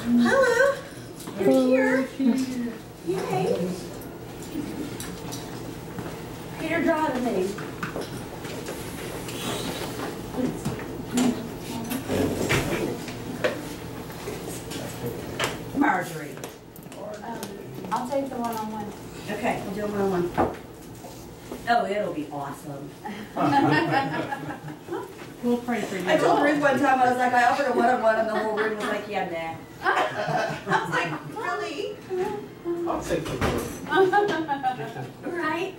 Hello. You're here. Yay. Peter, draw to me. Marjorie. I'll take the one-on-one. Okay, we'll do a one-on-one. Oh, it'll be awesome. We'll pray for you. I told Ruth one time, I was like, I offered a one-on-one, and the whole room was like, yeah, nah. I was like, really? I'll take the one. Right?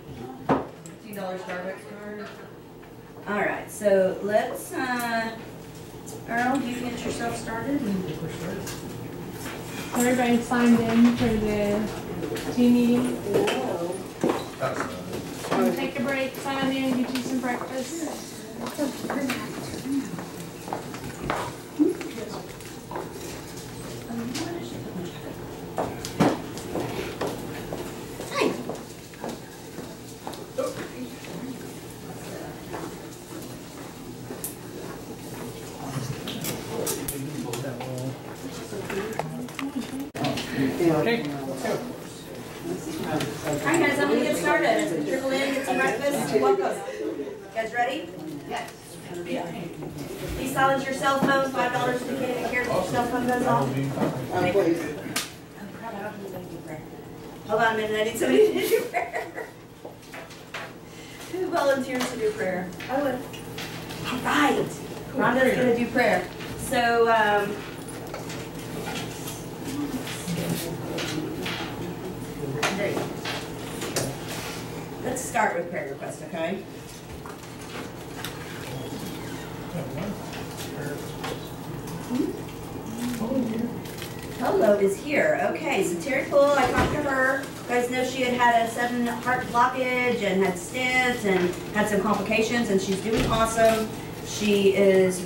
$2 Starbucks card. All right, so let's, Earl, you get yourself started. Everybody signed in for the team meeting. Wanna take a break, sign in, get you some breakfast. Okay, let's go. Alright guys, I'm gonna get started. As we trickle in, get some breakfast, welcome. You guys ready? Yes. Please silence your cell phone, $5 indicated in care if your cell phone goes off. Oh crap, I don't need to do prayer. Hold on a minute, I need somebody to do prayer. Who volunteers to do prayer? I would. Alright, Rhonda's gonna do prayer. So, there you go. Let's start with prayer request, okay? Hello is here. Okay, so Terry Poole, I talked to her. You guys know she had a sudden heart blockage and had stents and had some complications, and she's doing awesome. She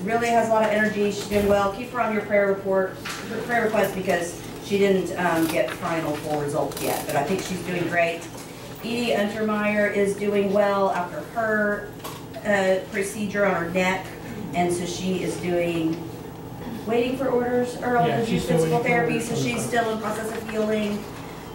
really has a lot of energy. She's doing well. Keep her on your prayer request because she didn't get final full results yet, but I think she's doing great. Edie Untermeyer is doing well after her procedure on her neck, and so she is waiting for orders early to do physical therapy, so she's still in process of healing.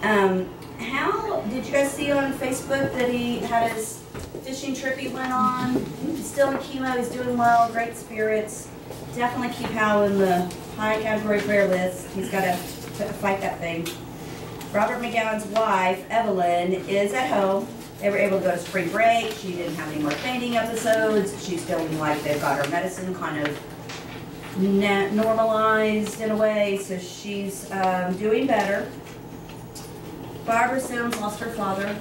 How did you guys see on Facebook that he had his fishing trip he went on? He's still in chemo, he's doing well, great spirits. Definitely keep Hal in the high category prayer list. He's got to fight that thing. Robert McGowan's wife, Evelyn, is at home. They were able to go to spring break. She didn't have any more fainting episodes. She's feeling like they've got her medicine kind of normalized in a way, so she's doing better. Barbara Sims lost her father.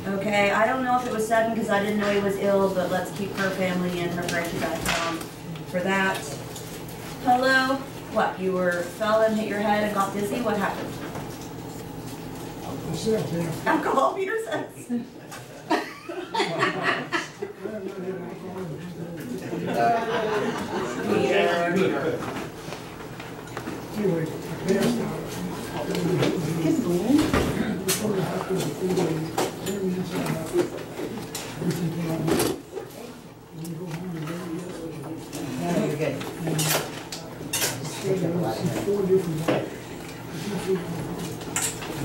Okay, I don't know if it was sudden because I didn't know he was ill, but let's keep her family and her prayers back down for that. Hello? What, you fell and hit your head and got dizzy? What happened? Alcohol, Peter says.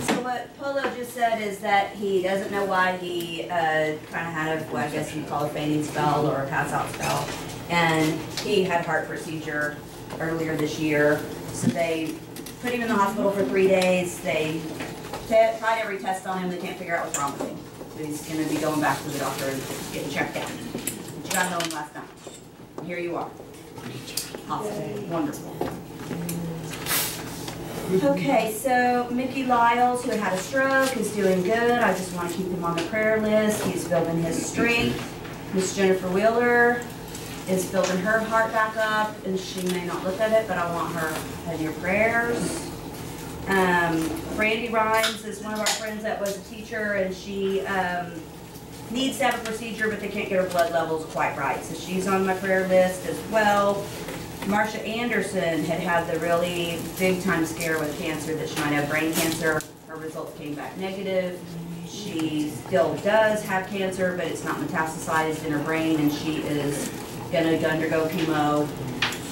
So what Polo just said is that he doesn't know why he kind of had what I guess you'd call a fainting spell or a pass out spell, and he had a heart procedure earlier this year. So they put him in the hospital for 3 days. They tried every test on him. They can't figure out what's wrong with him. So he's going to be going back to the doctor and getting checked out. But you got home last night. Here you are. Awesome. Wonderful. Okay, so Mickey Lyles, who had a stroke, is doing good. I just want to keep him on the prayer list. He's building his strength. Miss Jennifer Wheeler is building her heart back up, and she may not look at it, but I want her in your prayers. Brandy Rhymes is one of our friends that was a teacher, and she needs to have a procedure, but they can't get her blood levels quite right. So she's on my prayer list as well. Marsha Anderson had the really big time scare with cancer that she might have brain cancer. Her results came back negative. She still does have cancer, but it's not metastasized in her brain, and she is going to undergo chemo.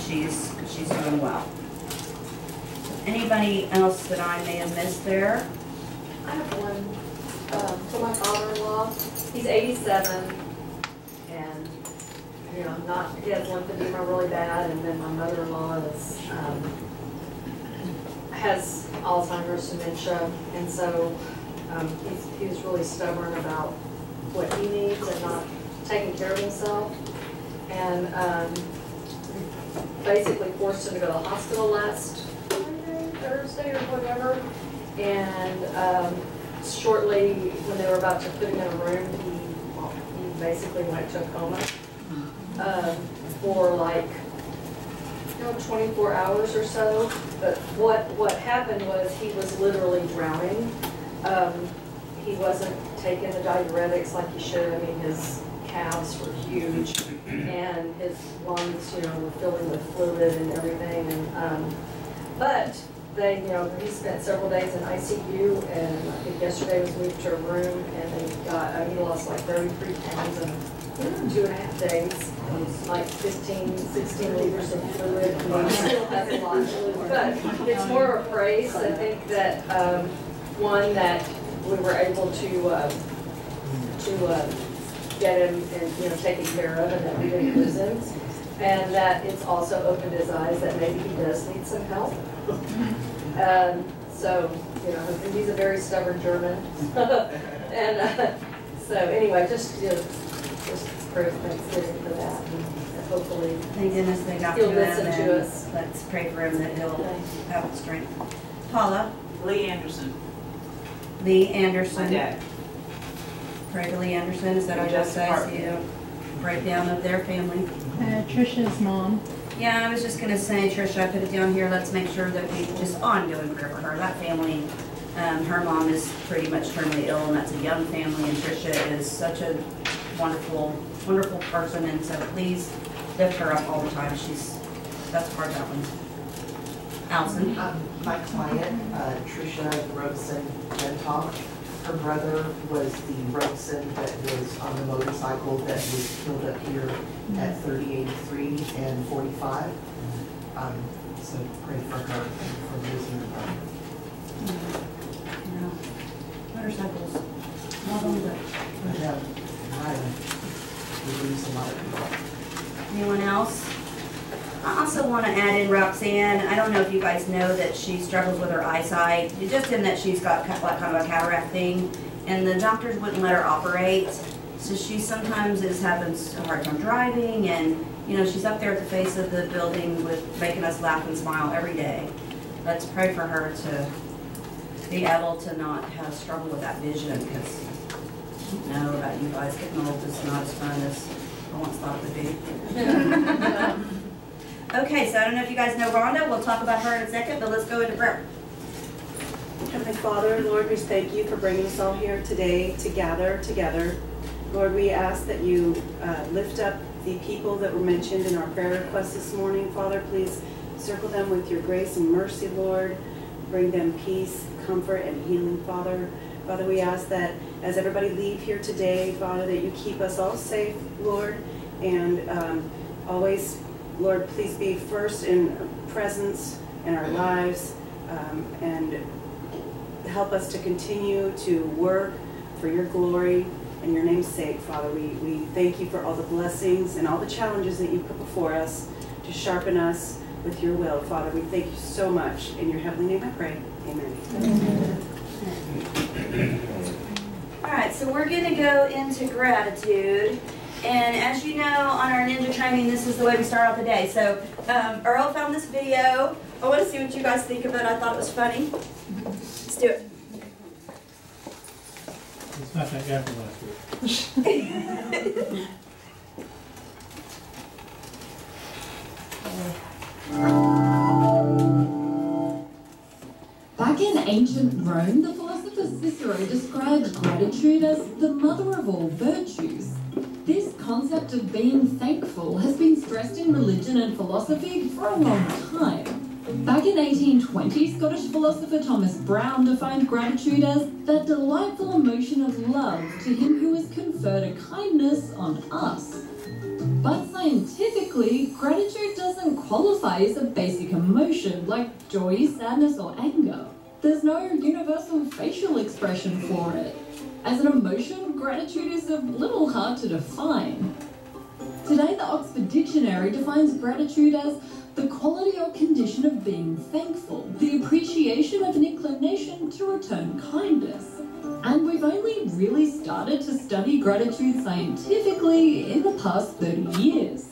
She's doing well. Anybody else that I may have missed there? I have one for my father-in-law. He's 87, and he has lymphedema really bad, and then my mother-in-law has Alzheimer's, dementia, and so he's really stubborn about what he needs and not taking care of himself, and basically forced him to go to the hospital last Thursday or whatever, and shortly when they were about to put him in a room, he basically went to a coma for like 24 hours or so. But what happened was he was literally drowning. He wasn't taking the diuretics like he should. I mean, his calves were huge, and his lungs, were filling with fluid and everything. And but they, he spent several days in ICU, and I think yesterday was moved to a room, and he lost like 33 pounds in 2.5 days, like 15, 16 liters of fluid. I mean, he still has a lot, but it's more of a praise. I think that one that we were able to get him and taken care of, and that we didn't lose him, and that it's also opened his eyes that maybe he does need some help. So he's a very stubborn German, and so anyway, just pray for Thanksgiving for that, and hopefully Thank goodness they got he'll to him, listen and to us. let's pray for him that he'll have strength. Paula? Lee Anderson, Lee Anderson. my dad. Pray for Lee Anderson. Is that what I just say? So you don't break down of their family. Trisha's mom. Yeah, I was just gonna say, Trisha, I put it down here. Let's make sure that we just ongoing prayer for her. That family, her mom is pretty much terminally ill, and that's a young family. And Trisha is such a wonderful, wonderful person, and so please lift her up all the time. That's part of that one. Allison. My client, Tricia Robeson Gentop, her brother was the Robeson that was on the motorcycle that was killed up here at 3083 and 45. So pray for her and for losing her brother. Motorcycles. Not only that. We lose a lot of people. Anyone else? I also want to add in Roxanne. I don't know if you guys know that she struggles with her eyesight, just in that she's got kind of a cataract thing, and the doctors wouldn't let her operate. So she sometimes is having a hard time driving, and she's up there at the face of the building with making us laugh and smile every day. Let's pray for her to be able to not have struggle with that vision, because I know about you guys, getting old is not as fun as I once thought it would be. Okay, so I don't know if you guys know Rhonda. We'll talk about her in a second, but let's go into prayer. Heavenly Father, Lord, we thank you for bringing us all here today to gather together. Lord, we ask that you lift up the people that were mentioned in our prayer requests this morning. Father, please circle them with your grace and mercy, Lord. Bring them peace, comfort, and healing, Father. Father, we ask that as everybody leave here today, Father, that you keep us all safe, Lord, and always, Lord, please be first in presence in our lives, and help us to continue to work for your glory and your name's sake, Father. We thank you for all the blessings and all the challenges that you put before us to sharpen us with your will, Father. We thank you so much. In your heavenly name I pray. Amen. Amen. All right, so we're going to go into gratitude. And as you know, on our ninja training, this is the way we start off the day. So Earl found this video. I want to see what you guys think of it. I thought it was funny. Let's do it. It's not that guy from last week. Back in ancient Rome, the philosopher Cicero described gratitude as the mother of all virtues. This concept of being thankful has been stressed in religion and philosophy for a long time. Back in 1820, Scottish philosopher Thomas Browne defined gratitude as that delightful emotion of love to him who has conferred a kindness on us. But scientifically, gratitude doesn't qualify as a basic emotion like joy, sadness, or anger. There's no universal facial expression for it. As an emotion, gratitude is a little hard to define. Today, the Oxford Dictionary defines gratitude as the quality or condition of being thankful, the appreciation of an inclination to return kindness. And we've only really started to study gratitude scientifically in the past 30 years.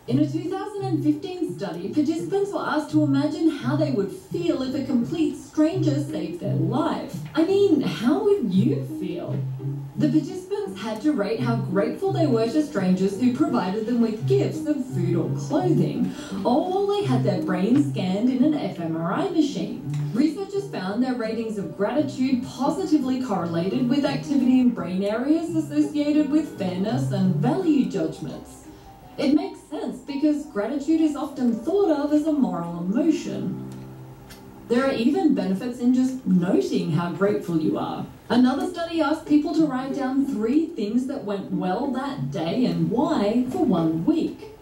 In a 2015 study, participants were asked to imagine how they would feel if a complete stranger saved their life. I mean, how would you feel? The participants had to rate how grateful they were to strangers who provided them with gifts of food or clothing, all while they had their brains scanned in an fMRI machine. Researchers found their ratings of gratitude positively correlated with activity in brain areas associated with fairness and value judgments. It makes sense because gratitude is often thought of as a moral emotion. There are even benefits in just noting how grateful you are. Another study asked people to write down 3 things that went well that day and why for 1 week.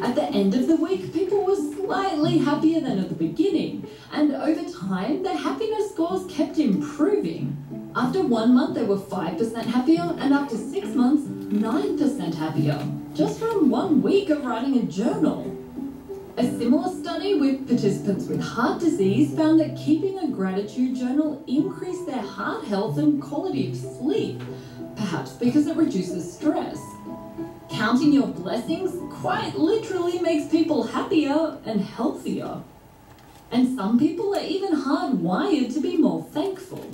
At the end of the week, people were slightly happier than at the beginning, and over time, their happiness scores kept improving. After 1 month, they were 5% happier, and after 6 months, 9% happier, just from 1 week of writing a journal. A similar study with participants with heart disease found that keeping a gratitude journal increased their heart health and quality of sleep, perhaps because it reduces stress. Counting your blessings quite literally makes people happier and healthier. And some people are even hardwired to be more thankful.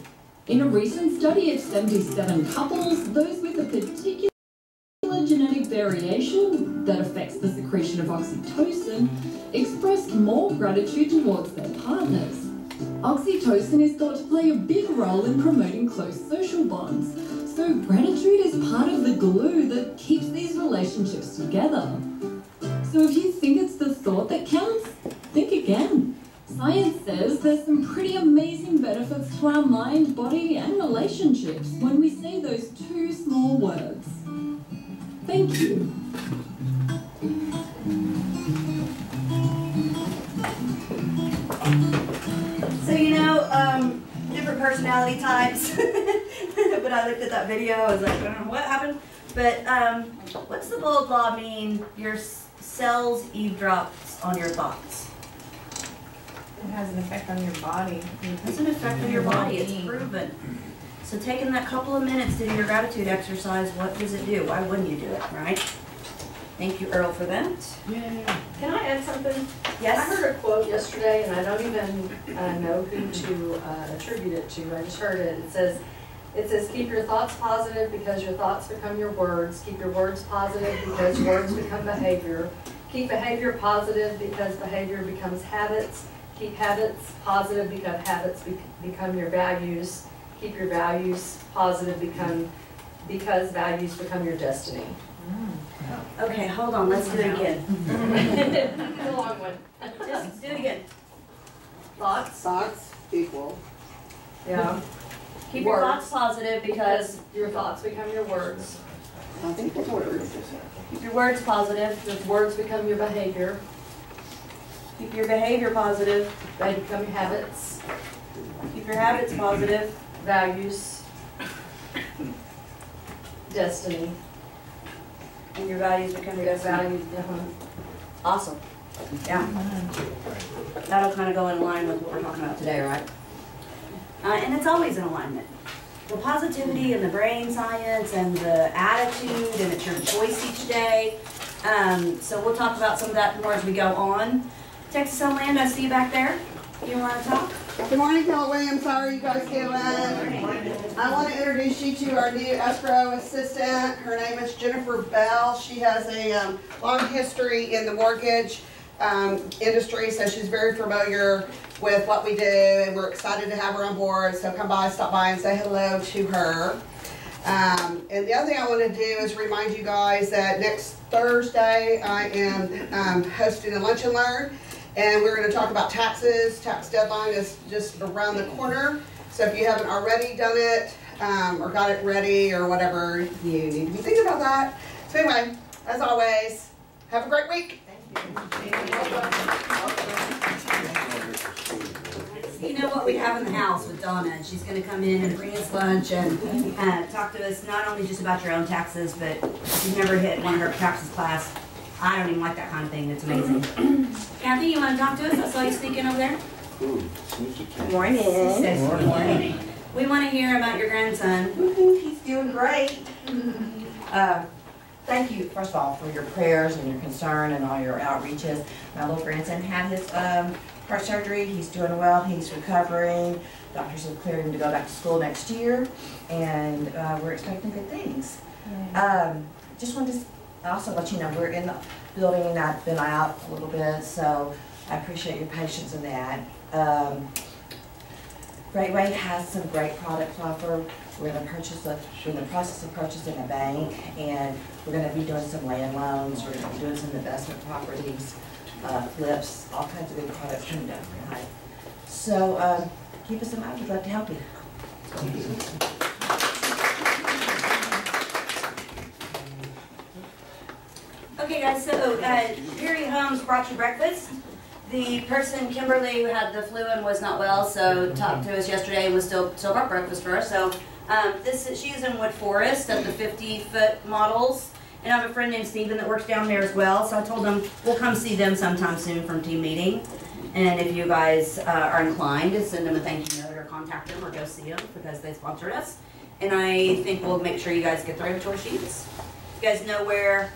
In a recent study of 77 couples, those with a particular genetic variation that affects the secretion of oxytocin expressed more gratitude towards their partners. Oxytocin is thought to play a big role in promoting close social bonds, so gratitude is part of the glue that keeps these relationships together. So if you think it's the thought that counts, think again. Science says there's some pretty amazing benefits to our mind, body, and relationships when we say those 2 small words. Thank you. So, different personality types. But I looked at that video, I was like, I don't know what happened. But what's the bold law mean? Your cells eavesdrops on your thoughts. It has an effect on your body. It has an effect on your body, it's proven. So taking that couple of minutes to do your gratitude exercise, what does it do? Why wouldn't you do it, right? Thank you, Earl, for that. Yeah. Can I add something? Yes? I heard a quote yesterday, and I don't even know who to attribute it to. I just heard it. It says, keep your thoughts positive because your thoughts become your words. Keep your words positive because words become behavior. Keep behavior positive because behavior becomes habits. Keep habits positive because habits become your values. Keep your values positive because values become your destiny. Okay, hold on, let's do it again. It's a long one. Just do it again. Thoughts? Thoughts equal. Yeah. Keep your thoughts positive because your thoughts become your words. I think it's words. keep your words positive. Your words become your behavior. Keep your behavior positive. They become your habits. Keep your habits positive. Values. Destiny. And your values become your destiny. Values. Awesome. Yeah. That'll kind of go in line with what we're talking about today, right? And it's always in alignment. The positivity and the brain science and the attitude, and it's your choice each day. So we'll talk about some of that more as we go on. Texas Homeland, I see you back there. You want to talk? Good morning, Keller Williams. How are you guys doing? I want to introduce you to our new escrow assistant. Her name is Jennifer Bell. She has a long history in the mortgage industry, so she's very familiar with what we do, and we're excited to have her on board. So come by, stop by, and say hello to her. And the other thing I want to do is remind you guys that next Thursday I am hosting a lunch and learn. And we're going to talk about taxes. Tax deadline is just around the corner. So if you haven't already done it or got it ready or whatever, you need to be thinking about that. So anyway, as always, have a great week. You know what we have in the house with Donna, and she's going to come in and bring us lunch and talk to us not only just about your own taxes, but she's never hit one of her taxes class. I don't even like that kind of thing. It's amazing. Kathy, you want to talk to us? I saw you sneaking over there. Good morning. Says good morning. We want to hear about your grandson. He's doing great. Thank you, first of all, for your prayers and your concern and all your outreaches. My little grandson had his heart surgery. He's doing well. He's recovering. Doctors have cleared him to go back to school next year, and we're expecting good things. Just wanted to also let you know we're in the building and I've been out a little bit, so I appreciate your patience in that. Great Way has some great products to offer. We're in the process of purchasing a bank, and we're going to be doing some land loans. We're going to be doing some investment properties, flips, all kinds of good products coming down the line. So keep us in mind. We'd love to help you. Okay, guys. So Perry Homes brought you breakfast. The person, Kimberly, who had the flu and was not well, so talked to us yesterday and was still brought breakfast for us. So she's in Wood Forest at the 50-foot models. And I have a friend named Stephen that works down there as well. So I told them we'll come see them sometime soon from team meeting. And if you guys are inclined to send them a thank you note or contact them or go see them because they sponsored us. And I think we'll make sure you guys get their tour sheets. You guys know where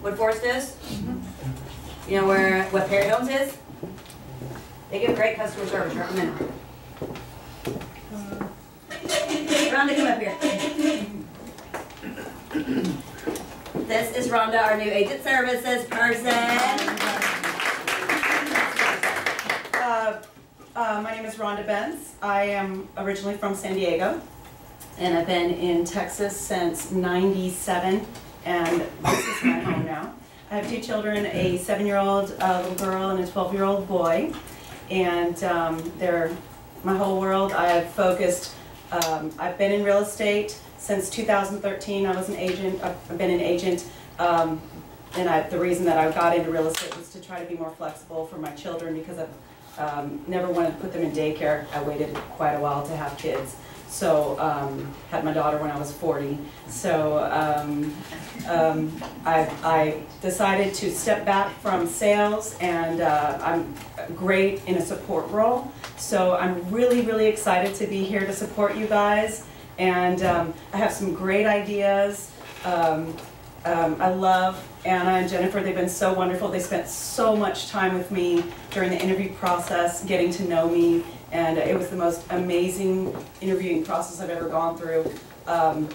Wood Forest is? You know what Perry Homes is? They give great customer service. Recommend them. Rhonda, come up here. This is Rhonda, our new agent services person. My name is Rhonda Benz. I am originally from San Diego, and I've been in Texas since '97, and this is my home now. I have two children, a 7-year-old little girl and a 12-year-old boy, and they're my whole world. I've been in real estate since 2013. I was an agent. I've been an agent, and the reason that I got into real estate was to try to be more flexible for my children because I've never wanted to put them in daycare. I waited quite a while to have kids. So, had my daughter when I was 40. So, I decided to step back from sales, and I'm great in a support role. So I'm really, really excited to be here to support you guys. And I have some great ideas. I love Anna and Jennifer. They've been so wonderful. They spent so much time with me during the interview process, getting to know me. And it was the most amazing interviewing process I've ever gone through. I'm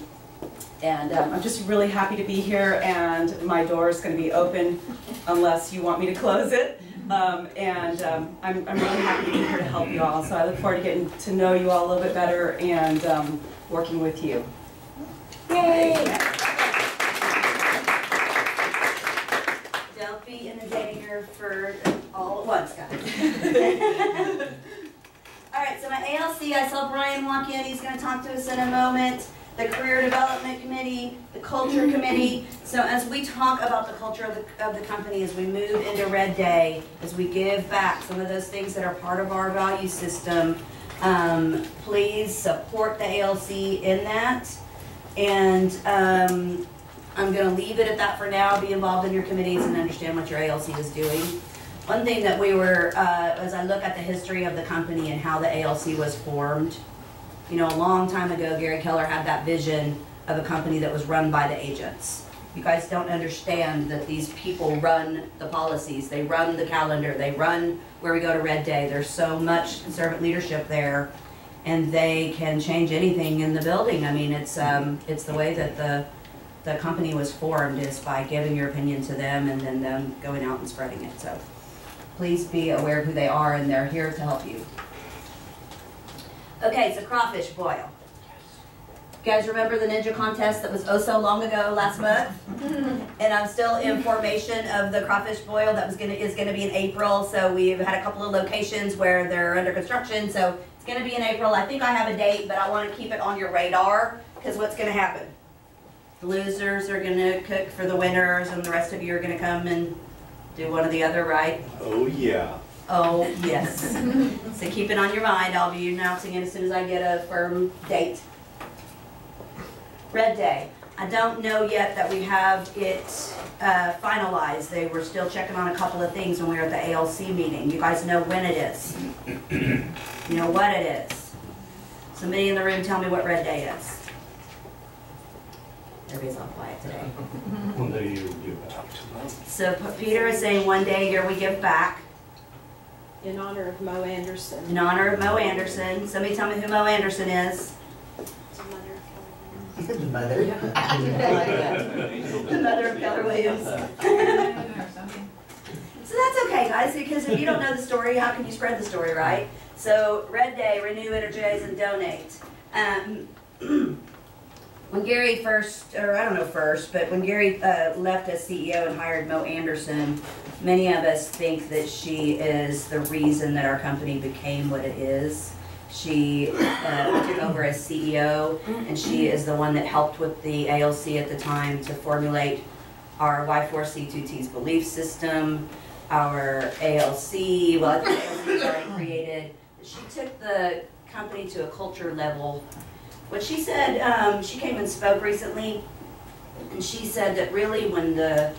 just really happy to be here, and my door is going to be open unless you want me to close it. I'm really happy to be here to help you all. So I look forward to getting to know you all a little bit better and working with you. Yay! Don't be inundating her for all at once, guys. All right, so my ALC, I saw Brian walk in. He's going to talk to us in a moment. The Career Development Committee, the Culture Committee. So as we talk about the culture of the company, as we move into Red Day, as we give back some of those things that are part of our value system, please support the ALC in that. And I'm going to leave it at that for now. Be involved in your committees and understand what your ALC is doing. One thing that we were, as I look at the history of the company and how the ALC was formed, you know, a long time ago, Gary Keller had that vision of a company that was run by the agents. You guys don't understand that these people run the policies, they run the calendar, they run where we go to Red Day. There's so much servant leadership there, and they can change anything in the building. I mean, it's the way that the company was formed is by giving your opinion to them and then them going out and spreading it. So please be aware of who they are, and they're here to help you. Okay, so crawfish boil. You guys remember the ninja contest that was oh so long ago last month? And I'm still in formation of the crawfish boil that is gonna be in April. So we've had a couple of locations where they're under construction. So it's gonna be in April. I think I have a date, but I want to keep it on your radar because what's gonna happen? The losers are gonna cook for the winners, and the rest of you are gonna come and do one or the other, right? Oh, yeah. Oh, yes. So keep it on your mind. I'll be announcing it as soon as I get a firm date. Red Day. I don't know yet that we have it finalized. They were still checking on a couple of things when we were at the ALC meeting. You guys know when it is. You know what it is. Somebody in the room tell me what Red Day is. Everybody's all quiet today. One day you give back. So Peter is saying one day here we give back. In honor of Mo Anderson. In honor of Mo Anderson. Somebody tell me who Mo Anderson is. The mother. The mother of Keller Williams. So that's okay, guys, because if you don't know the story, how can you spread the story, right? So Red Day, renew, energize, and donate. When Gary first, or I don't know first, but when Gary left as CEO and hired Mo Anderson, many of us think that she is the reason that our company became what it is. She took over as CEO, and she is the one that helped with the ALC at the time to formulate our Y4C2T's belief system, our ALC, well, I think the ALC was already created. She took the company to a culture level. What she said, she came and spoke recently, and she said that really when the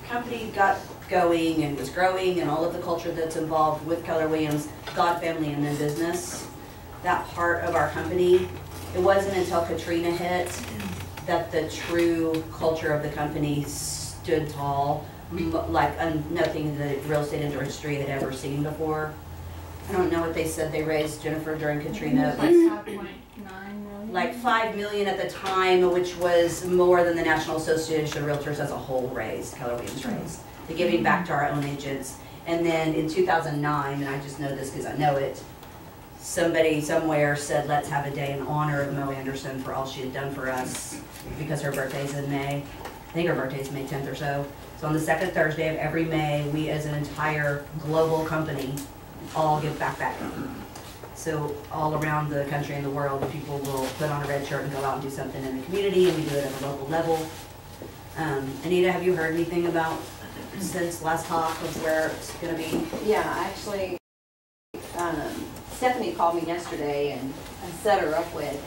company got going and was growing and all of the culture that's involved with Keller Williams, God, family, and then business, that part of our company, it wasn't until Katrina hit that the true culture of the company stood tall, like nothing in the real estate industry had ever seen before. I don't know what they said they raised, Jennifer, during Katrina. Like $5 million at the time, which was more than the National Association of Realtors as a whole raised, Keller Williams raised. The giving back to our own agents. And then in 2009, and I just know this because I know it, somebody somewhere said, let's have a day in honor of Mo Anderson for all she had done for us, because her birthday's in May. I think her birthday's May 10th or so. So on the second Thursday of every May, we as an entire global company all give back. So all around the country and the world, people will put on a red shirt and go out and do something in the community, and we do it at a local level. Anita, have you heard anything about, since last talk, of where it's going to be? Yeah, actually, Stephanie called me yesterday and set her up with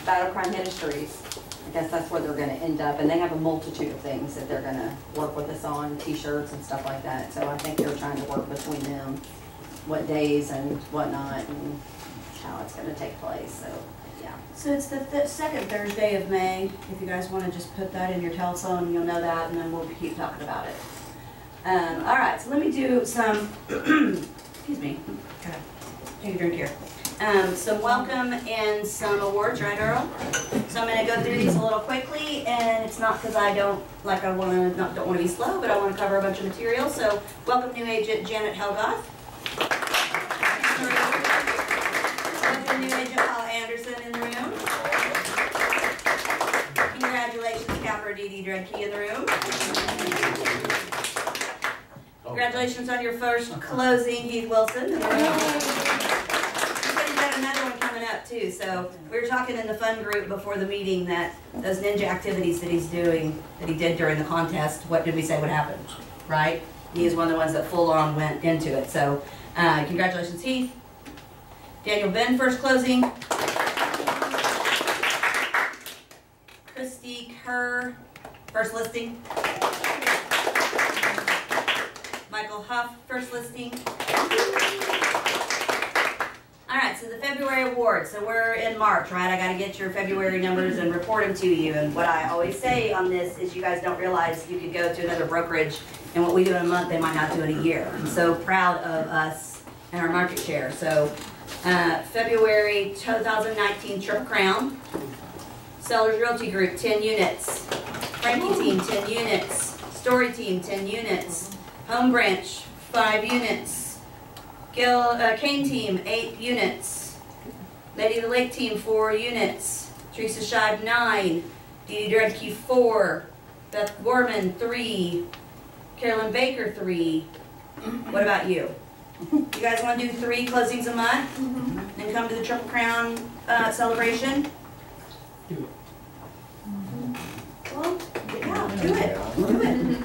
Battle Crime Ministries. I guess that's where they're going to end up, and they have a multitude of things that they're going to work with us on, t-shirts and stuff like that. So I think they're trying to work between them, what days and whatnot, and how it's going to take place. So yeah. So it's the second Thursday of May. If you guys want to just put that in your telephone, you'll know that, and then we'll keep talking about it. All right, so let me do some, excuse me, gotta take a drink here. Some welcome and some awards, right, Earl? So I'm going to go through these a little quickly, and it's not because I don't want to be slow, but I want to cover a bunch of material. So welcome new agent Janet Helgoth. Welcome new agent Paul Anderson in the room. Congratulations, Capper Dee Dredke in the room. Congratulations on your first closing, Heath Wilson in the room. Another one coming up too. So we were talking in the fun group before the meeting that those ninja activities that he's doing, that he did during the contest, what did we say would happen, right? He is one of the ones that full on went into it. So congratulations, Heath. Daniel Ben, first closing. Christy Kerr, first listing. Michael Huff, first listing. All right, so the February awards. So we're in March, right? I got to get your February numbers and report them to you. And what I always say on this is you guys don't realize you could go to another brokerage, and what we do in a month, they might not do in a year. I'm so proud of us and our market share. So February 2019 Triple Crown. Sellers Realty Group, 10 units. Frankie Team, 10 units. Story Team, 10 units. Home Branch, 5 units. Kane Team, 8 units. Lady of the Lake Team, 4 units. Teresa Scheib, 9. Dee Dee Dredke, 4. Beth Gorman, 3. Carolyn Baker, 3. What about you? You guys want to do 3 closings a month? And come to the Triple Crown celebration? Do it. Well, yeah, do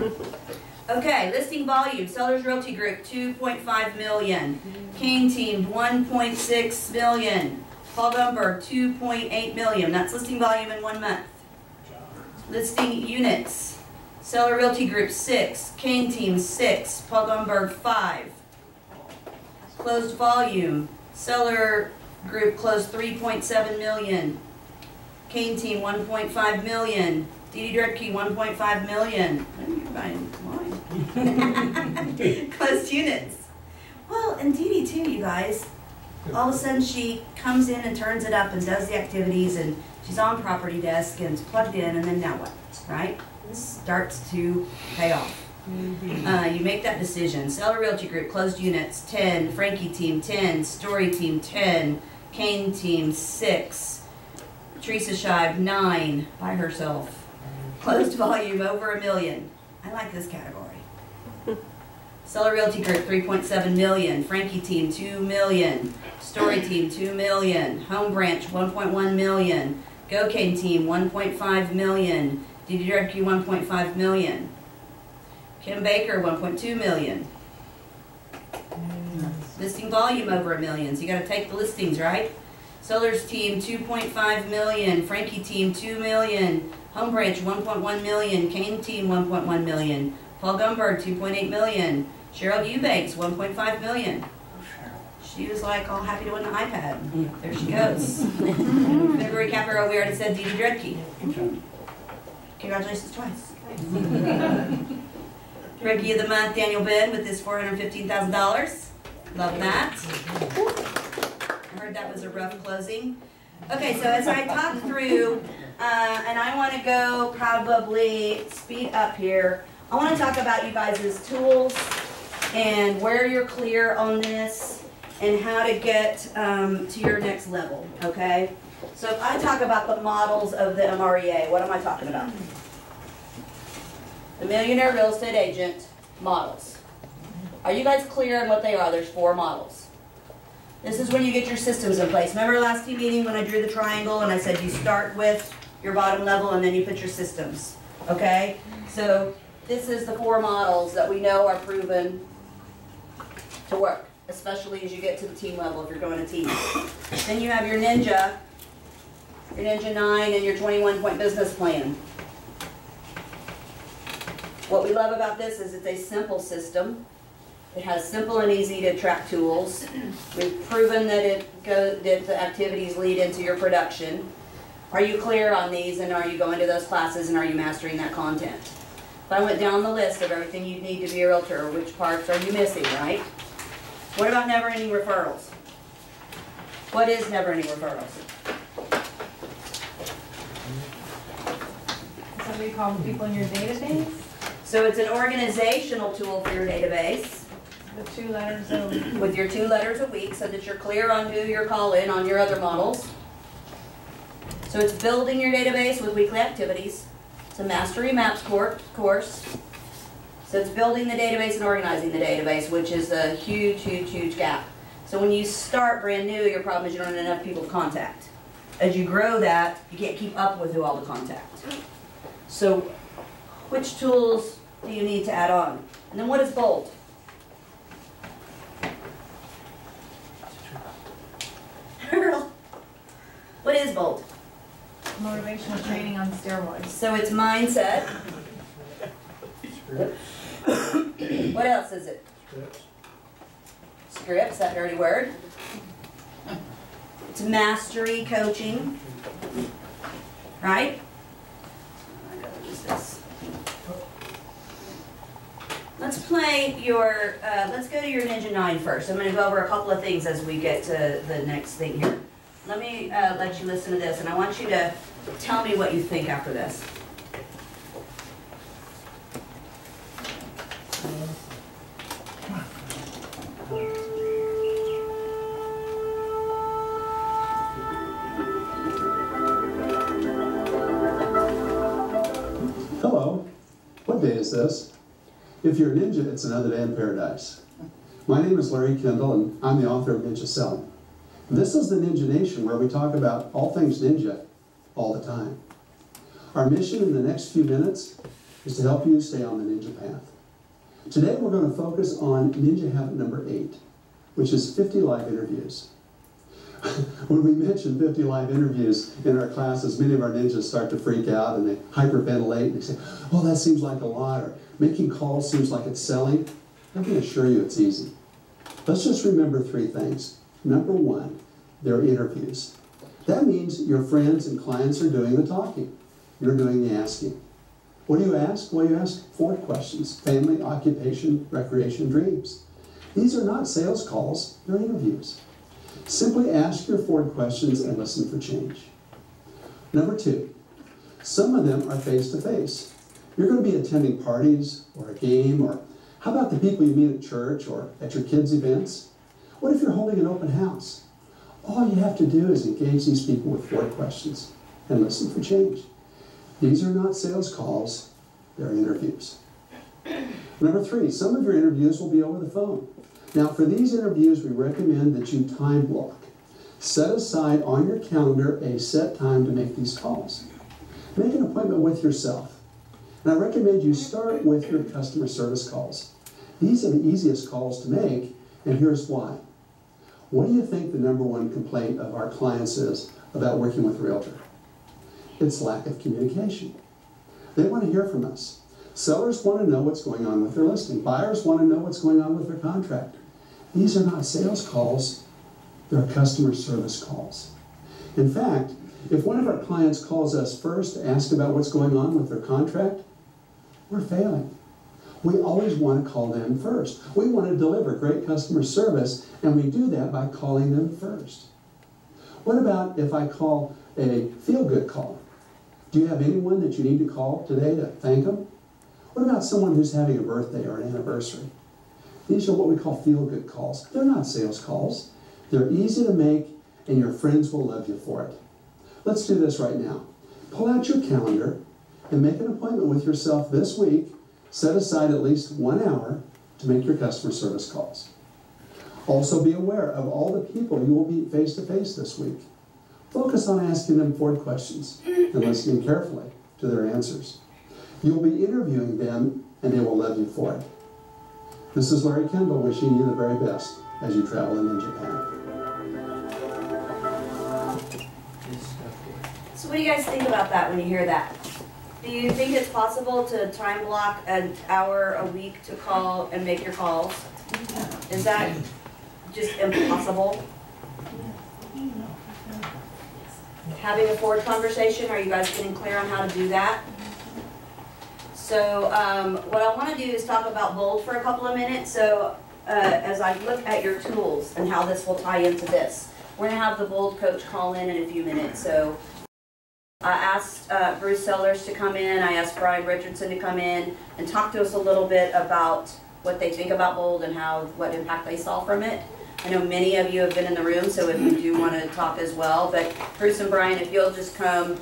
it. Okay, listing volume, Sellers Realty Group, 2.5 million. Kane Team, 1.6 million. Paul Gumberg, 2.8 million. That's listing volume in 1 month. Listing units, Seller Realty Group, 6. Kane Team, 6. Paul Gumberg, 5. Closed volume, Seller Group closed 3.7 million. Kane Team, 1.5 million. Dee Dee Dredke, 1.5 million. I think you're buying mine. Closed units. Well, and Dee Dee too, you guys. All of a sudden she comes in and turns it up and does the activities and she's on property desk and it's plugged in and then now what, right? This starts to pay off. You make that decision. Seller Realty Group, closed units, 10. Frankie Team, 10. Story Team, 10. Kane Team, 6. Teresa Shive, 9 by herself. Closed volume over 1 million. I like this category. Seller Realty Group, 3.7 million. Frankie Team, 2 million. Story Team, 2 million. Home Branch, 1.1 million. Go Kane Team, 1.5 million. Dee Dee Dredke, 1.5 million. Kim Baker, 1.2 million. Listing volume over 1 million, so you gotta take the listings, right? Sellers Team, 2.5 million. Frankie Team, 2 million. Home Branch, 1.1 million. Kane Team, 1.1 million. Paul Gumberg, 2.8 million. Cheryl Eubanks, 1.5 million. She was like all happy to win the iPad. There she goes. February Capero, we already said Dee Dee Dredke. Congratulations twice. Rookie of the Month, Daniel Ben with his $415,000. Love that. I heard that was a rough closing. Okay, so as I talk through, and I want to go probably speed up here, I want to talk about you guys' tools and where you're clear on this and how to get to your next level, okay? So if I talk about the models of the MREA, what am I talking about? The Millionaire Real Estate Agent models. Are you guys clear on what they are? There's 4 models. This is when you get your systems in place. Remember last team meeting when I drew the triangle and I said you start with your bottom level and then you put your systems, okay? So this is the 4 models that we know are proven to work, especially as you get to the team level if you're going to team. Then you have your Ninja 9 and your 21-point business plan. What we love about this is it's a simple system. It has simple and easy to track tools. We've proven that that the activities lead into your production. Are you clear on these and are you going to those classes and are you mastering that content? If I went down the list of everything you need to be a realtor, which parts are you missing, right? What about never-ending referrals? What is never-ending referrals? So we call people in your database So it's an organizational tool for your database with 2 letters a week. with your 2 letters a week so that you're clear on who you're calling on your other models. So it's building your database with weekly activities. It's a Mastery Maps course. So it's building the database and organizing the database, which is a huge, huge, huge gap. So when you start brand new, your problem is you don't have enough people to contact. As you grow that, you can't keep up with who all to contact. So which tools do you need to add on? And then what is bold? Earl, what is bold? Motivational training on steroids. So it's mindset. What else is it? Scripts, that dirty word. It's mastery coaching, right? I gotta use this. Let's play your, let's go to your Ninja 9 first. I'm gonna go over a couple of things as we get to the next thing here. Let me let you listen to this, and I want you to tell me what you think after this. Hello, what day is this? If you're a ninja, it's another day in paradise. My name is Larry Kendall, and I'm the author of Ninja Selling. This is the Ninja Nation, where we talk about all things ninja. all the time. Our mission in the next few minutes is to help you stay on the ninja path. Today we're going to focus on ninja habit number 8, which is 50 live interviews. When we mention 50 live interviews in our classes, many of our ninjas start to freak out and they hyperventilate and they say, oh, that seems like a lot, or making calls seems like it's selling. Let me assure you it's easy. Let's just remember 3 things. Number 1, they're interviews. That means your friends and clients are doing the talking. You're doing the asking. What do you ask? Well, you ask 4 questions: family, occupation, recreation, dreams. These are not sales calls, they're interviews. Simply ask your 4 questions and listen for change. Number 2, some of them are face-to-face. You're going to be attending parties or a game, or how about the people you meet at church or at your kids' events? What if you're holding an open house? All you have to do is engage these people with 4 questions and listen for change. These are not sales calls, they're interviews. Number 3, some of your interviews will be over the phone. Now, for these interviews, we recommend that you time block. Set aside on your calendar a set time to make these calls. Make an appointment with yourself. And I recommend you start with your customer service calls. These are the easiest calls to make, and here's why. What do you think the number 1 complaint of our clients is about working with a realtor? It's lack of communication. They want to hear from us. Sellers want to know what's going on with their listing. Buyers want to know what's going on with their contract. These are not sales calls, they're customer service calls. In fact, if one of our clients calls us first to ask about what's going on with their contract, we're failing. We always want to call them first. We want to deliver great customer service, and we do that by calling them first. What about if I call a feel-good call? Do you have anyone that you need to call today to thank them? What about someone who's having a birthday or an anniversary? These are what we call feel-good calls. They're not sales calls. They're easy to make, and your friends will love you for it. Let's do this right now. Pull out your calendar and make an appointment with yourself this week. Set aside at least 1 hour to make your customer service calls. Also be aware of all the people you will meet face-to-face this week. Focus on asking them 4 questions and listening carefully to their answers. You'll be interviewing them, and they will love you for it. This is Larry Kendall wishing you the very best as you travel the Ninja Path. So what do you guys think about that when you hear that? Do you think it's possible to time block an hour a week to call and make your calls? Is that just impossible? Having a forward conversation, are you guys getting clear on how to do that? So what I want to do is talk about Bold for a couple of minutes. So as I look at your tools and how this will tie into this, we're going to have the Bold coach call in a few minutes. So I asked Bruce Sellers to come in. I asked Brian Richardson to come in and talk to us a little bit about what they think about Bold and what impact they saw from it. I know many of you have been in the room, so if you do want to talk as well. But Bruce and Brian, if you'll just come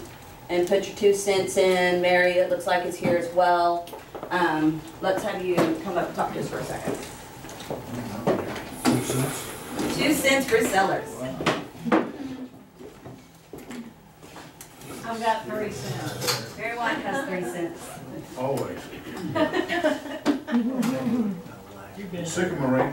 and put your 2 cents in. Mary, it looks like it's here as well. Let's have you come up and talk to us for a second. 2 cents for Sellers. I've got 3 cents. Mary White has 3 cents. Always. Sycamore.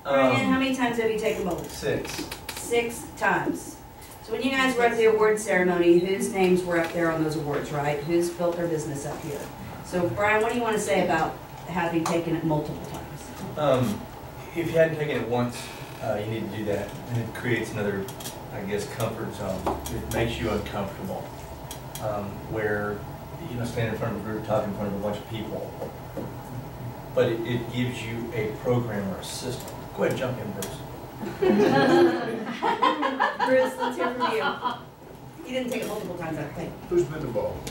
Brian, how many times have you taken Bold? 6. 6 times. So when you guys were at the award ceremony, whose names were up there on those awards, right? Who's built their business up here? So Brian, what do you want to say about having taken it multiple times? If you hadn't taken it once, you need to do that. And it creates another, I guess, comfort zone. It makes you uncomfortable. Where, stand in front of a group, talk in front of a bunch of people. But it gives you a program or a system. Go ahead and jump in, Bruce. Bruce, let's hear from you. You didn't take it multiple times, I think. Who's been involved?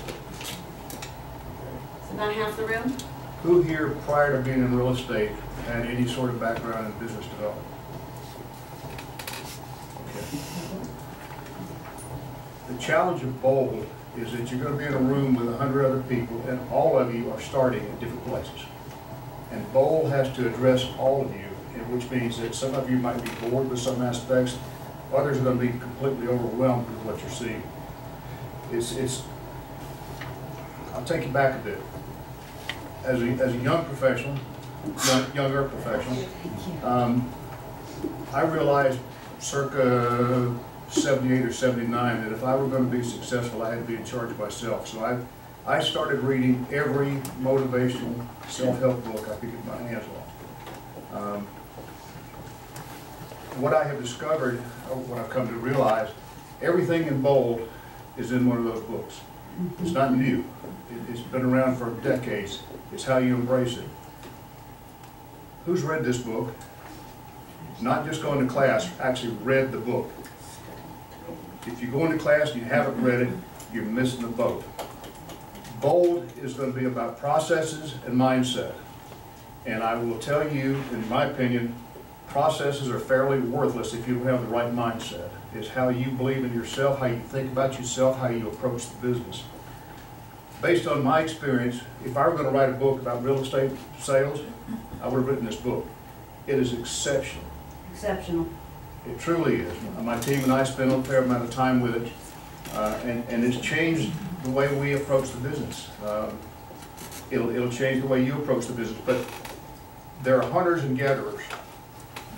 So about half the room? Who here, prior to being in real estate, had any sort of background in business development? Okay. The challenge of Bold is that you're going to be in a room with 100 other people, and all of you are starting at different places. And Bold has to address all of you, which means that some of you might be bored with some aspects, Others are going to be completely overwhelmed with what you're seeing. I'll take you back a bit. As a young professional, younger professional, I realized circa 78 or 79 that if I were going to be successful, I had to be in charge of myself. So I started reading every motivational self-help book I could get my hands on. What I have discovered, or what I've come to realize, everything in bold is in one of those books. It's not new. It's been around for decades. It's how you embrace it. Who's read this book? Not just going to class, actually read the book. If you go into class and you haven't read it, you're missing the boat. Bold is going to be about processes and mindset. And I will tell you, in my opinion, processes are fairly worthless if you don't have the right mindset. It's how you believe in yourself, how you think about yourself, how you approach the business. Based on my experience, if I were going to write a book about real estate sales, I would have written this book. It is exceptional. Exceptional. It truly is. My team and I spent a fair amount of time with it, and it's changed the way we approach the business. It'll change the way you approach the business, but there are hunters and gatherers.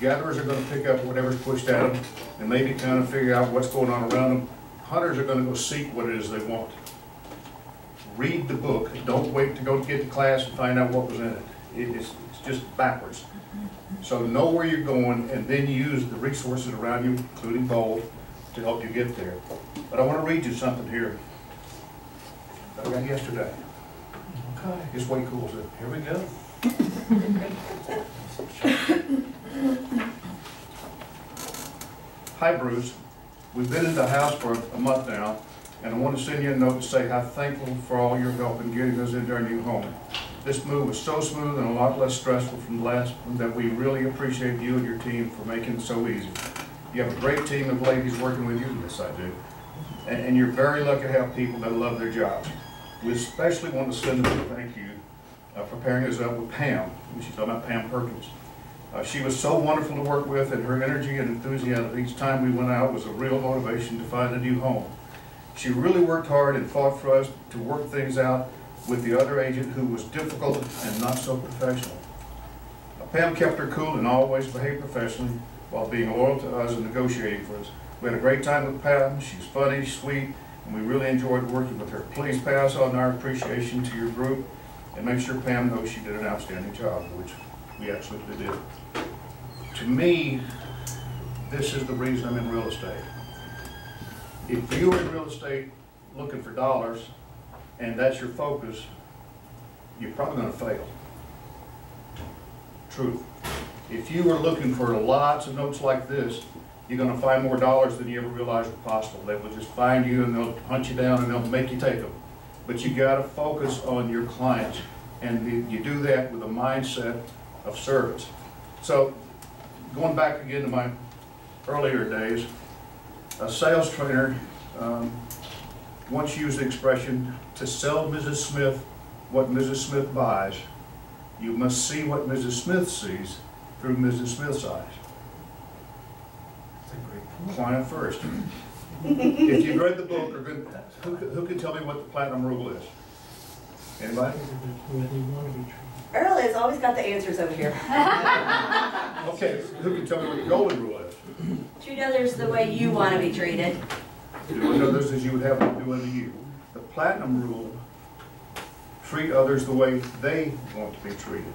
Gatherers are going to pick up whatever's pushed at them and maybe kind of figure out what's going on around them. Hunters are going to go seek what it is they want. Read the book. Don't wait to go get to class and find out what was in it. It's just backwards. So know where you're going and then use the resources around you, including bold, to help you get there. But I want to read you something here that I got yesterday. Okay. It's way cool, so Here we go. Hi, Bruce. We've been in the house for a month now, and I want to send you a note to say how thankful for all your help in getting us into our new home. This move was so smooth and a lot less stressful from the last one that we really appreciate you and your team for making it so easy. You have a great team of ladies working with you. Yes, I do. And you're very lucky to have people that love their jobs. We especially want to send a big thank you for pairing us up with Pam. She's talking about Pam Perkins. She was so wonderful to work with, and her energy and enthusiasm each time we went out was a real motivation to find a new home. She really worked hard and fought for us to work things out with the other agent who was difficult and not so professional. Pam kept her cool and always behaved professionally while being loyal to us and negotiating for us. We had a great time with Pam. She's funny, sweet, and we really enjoyed working with her. Please pass on our appreciation to your group and make sure Pam knows she did an outstanding job, which we absolutely did. To me, this is the reason I'm in real estate. If you're in real estate looking for dollars and that's your focus, you're probably going to fail. Truth. If you are looking for lots of notes like this, you're going to find more dollars than you ever realized were possible. They will just find you and they'll hunt you down and they'll make you take them. But you got to focus on your clients, and you do that with a mindset of service. So, going back again to my earlier days, a sales trainer once used the expression, to sell Mrs. Smith what Mrs. Smith buys, you must see what Mrs. Smith sees through Mrs. Smith's eyes. Client first. If you've read the book, or who can tell me what the platinum rule is? Anybody? Earl has always got the answers over here. Okay, who can tell me what the golden rule is? Treat others the way you want to be treated. Do others as you would have them do unto you. The platinum rule, treat others the way they want to be treated.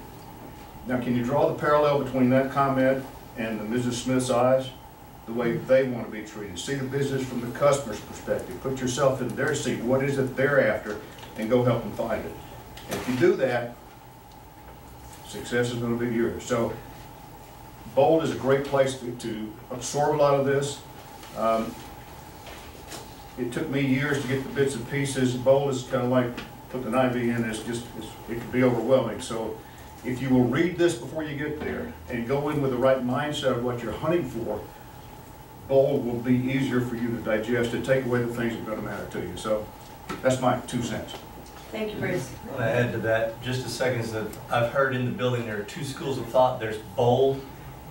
Now, can you draw the parallel between that comment and the Mrs. Smith's eyes? The way they want to be treated. See the business from the customer's perspective. Put yourself in their seat. What is it they're after? And go help them find it. And if you do that, success is going to be yours. So, Bold is a great place to absorb a lot of this. It took me years to get the bits and pieces. Bold is kind of like putting an IV in. It can be overwhelming. So, if you will read this before you get there and go in with the right mindset of what you're hunting for, Bold will be easier for you to digest and take away the things that are going to matter to you. So, that's my 2 cents. Thank you, Bruce. I want to add to that just a second. That I've heard in the building there are 2 schools of thought. There's bold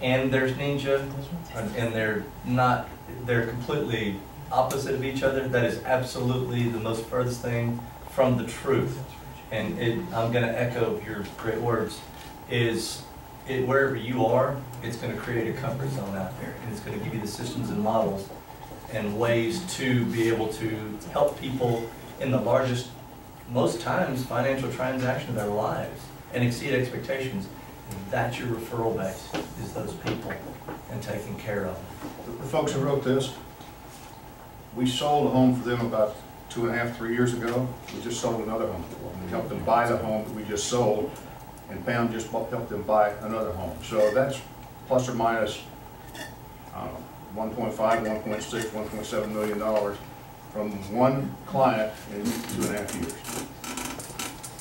and there's Ninja, and they're not, they're completely opposite of each other. That is absolutely the most furthest thing from the truth. And I'm going to echo your great words, wherever you are, it's going to create a comfort zone out there, and it's going to give you the systems and models and ways to be able to help people in the largest, most times, financial transaction of their lives and exceed expectations. That's your referral base, is those people and taking care of them. The folks who wrote this, we sold a home for them about 2.5, 3 years ago. We just sold another home. We helped them buy the home that we just sold, and Pam just helped them buy another home. So that's plus or minus, I don't know, 1.5, 1.6, $1.7 million from one client in 2.5 years.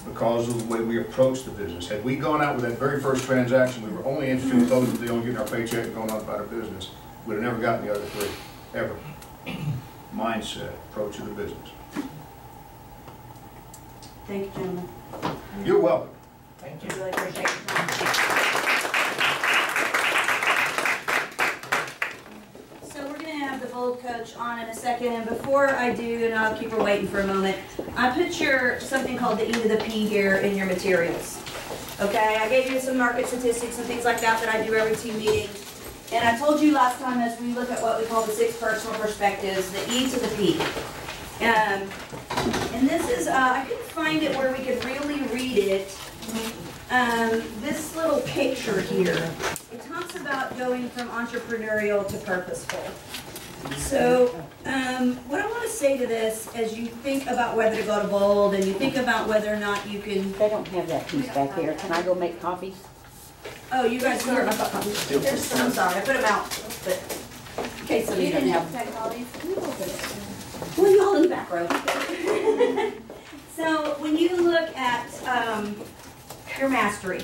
Because of the way we approached the business. Had we gone out with that very first transaction, we were only interested in closing the deal and getting our paycheck and going on about our business. We'd have never gotten the other three, ever. Mindset, approach of the business. Thank you, gentlemen. You're welcome. Thank I you. really appreciate your time. So we're gonna have the Bold Coach on in a second, and before I do, and I'll keep her waiting for a moment, I put something called the E to the P here in your materials. Okay, I gave you some market statistics and things like that I do every team meeting. And I told you last time, as we look at what we call the 6 personal perspectives, the E to the P. And this is, I couldn't find it where we could really read it. This little picture here, it talks about going from entrepreneurial to purposeful. So, what I want to say to this, as you think about whether to go to Bold, and you think about whether or not you can... They don't have that piece back there. Can I go make coffee? Oh, you guys here, I've got copies. There's some, I'm sorry, I put them out, but in case somebody doesn't have them. Well, you all in the back row. So, when you look at your mastery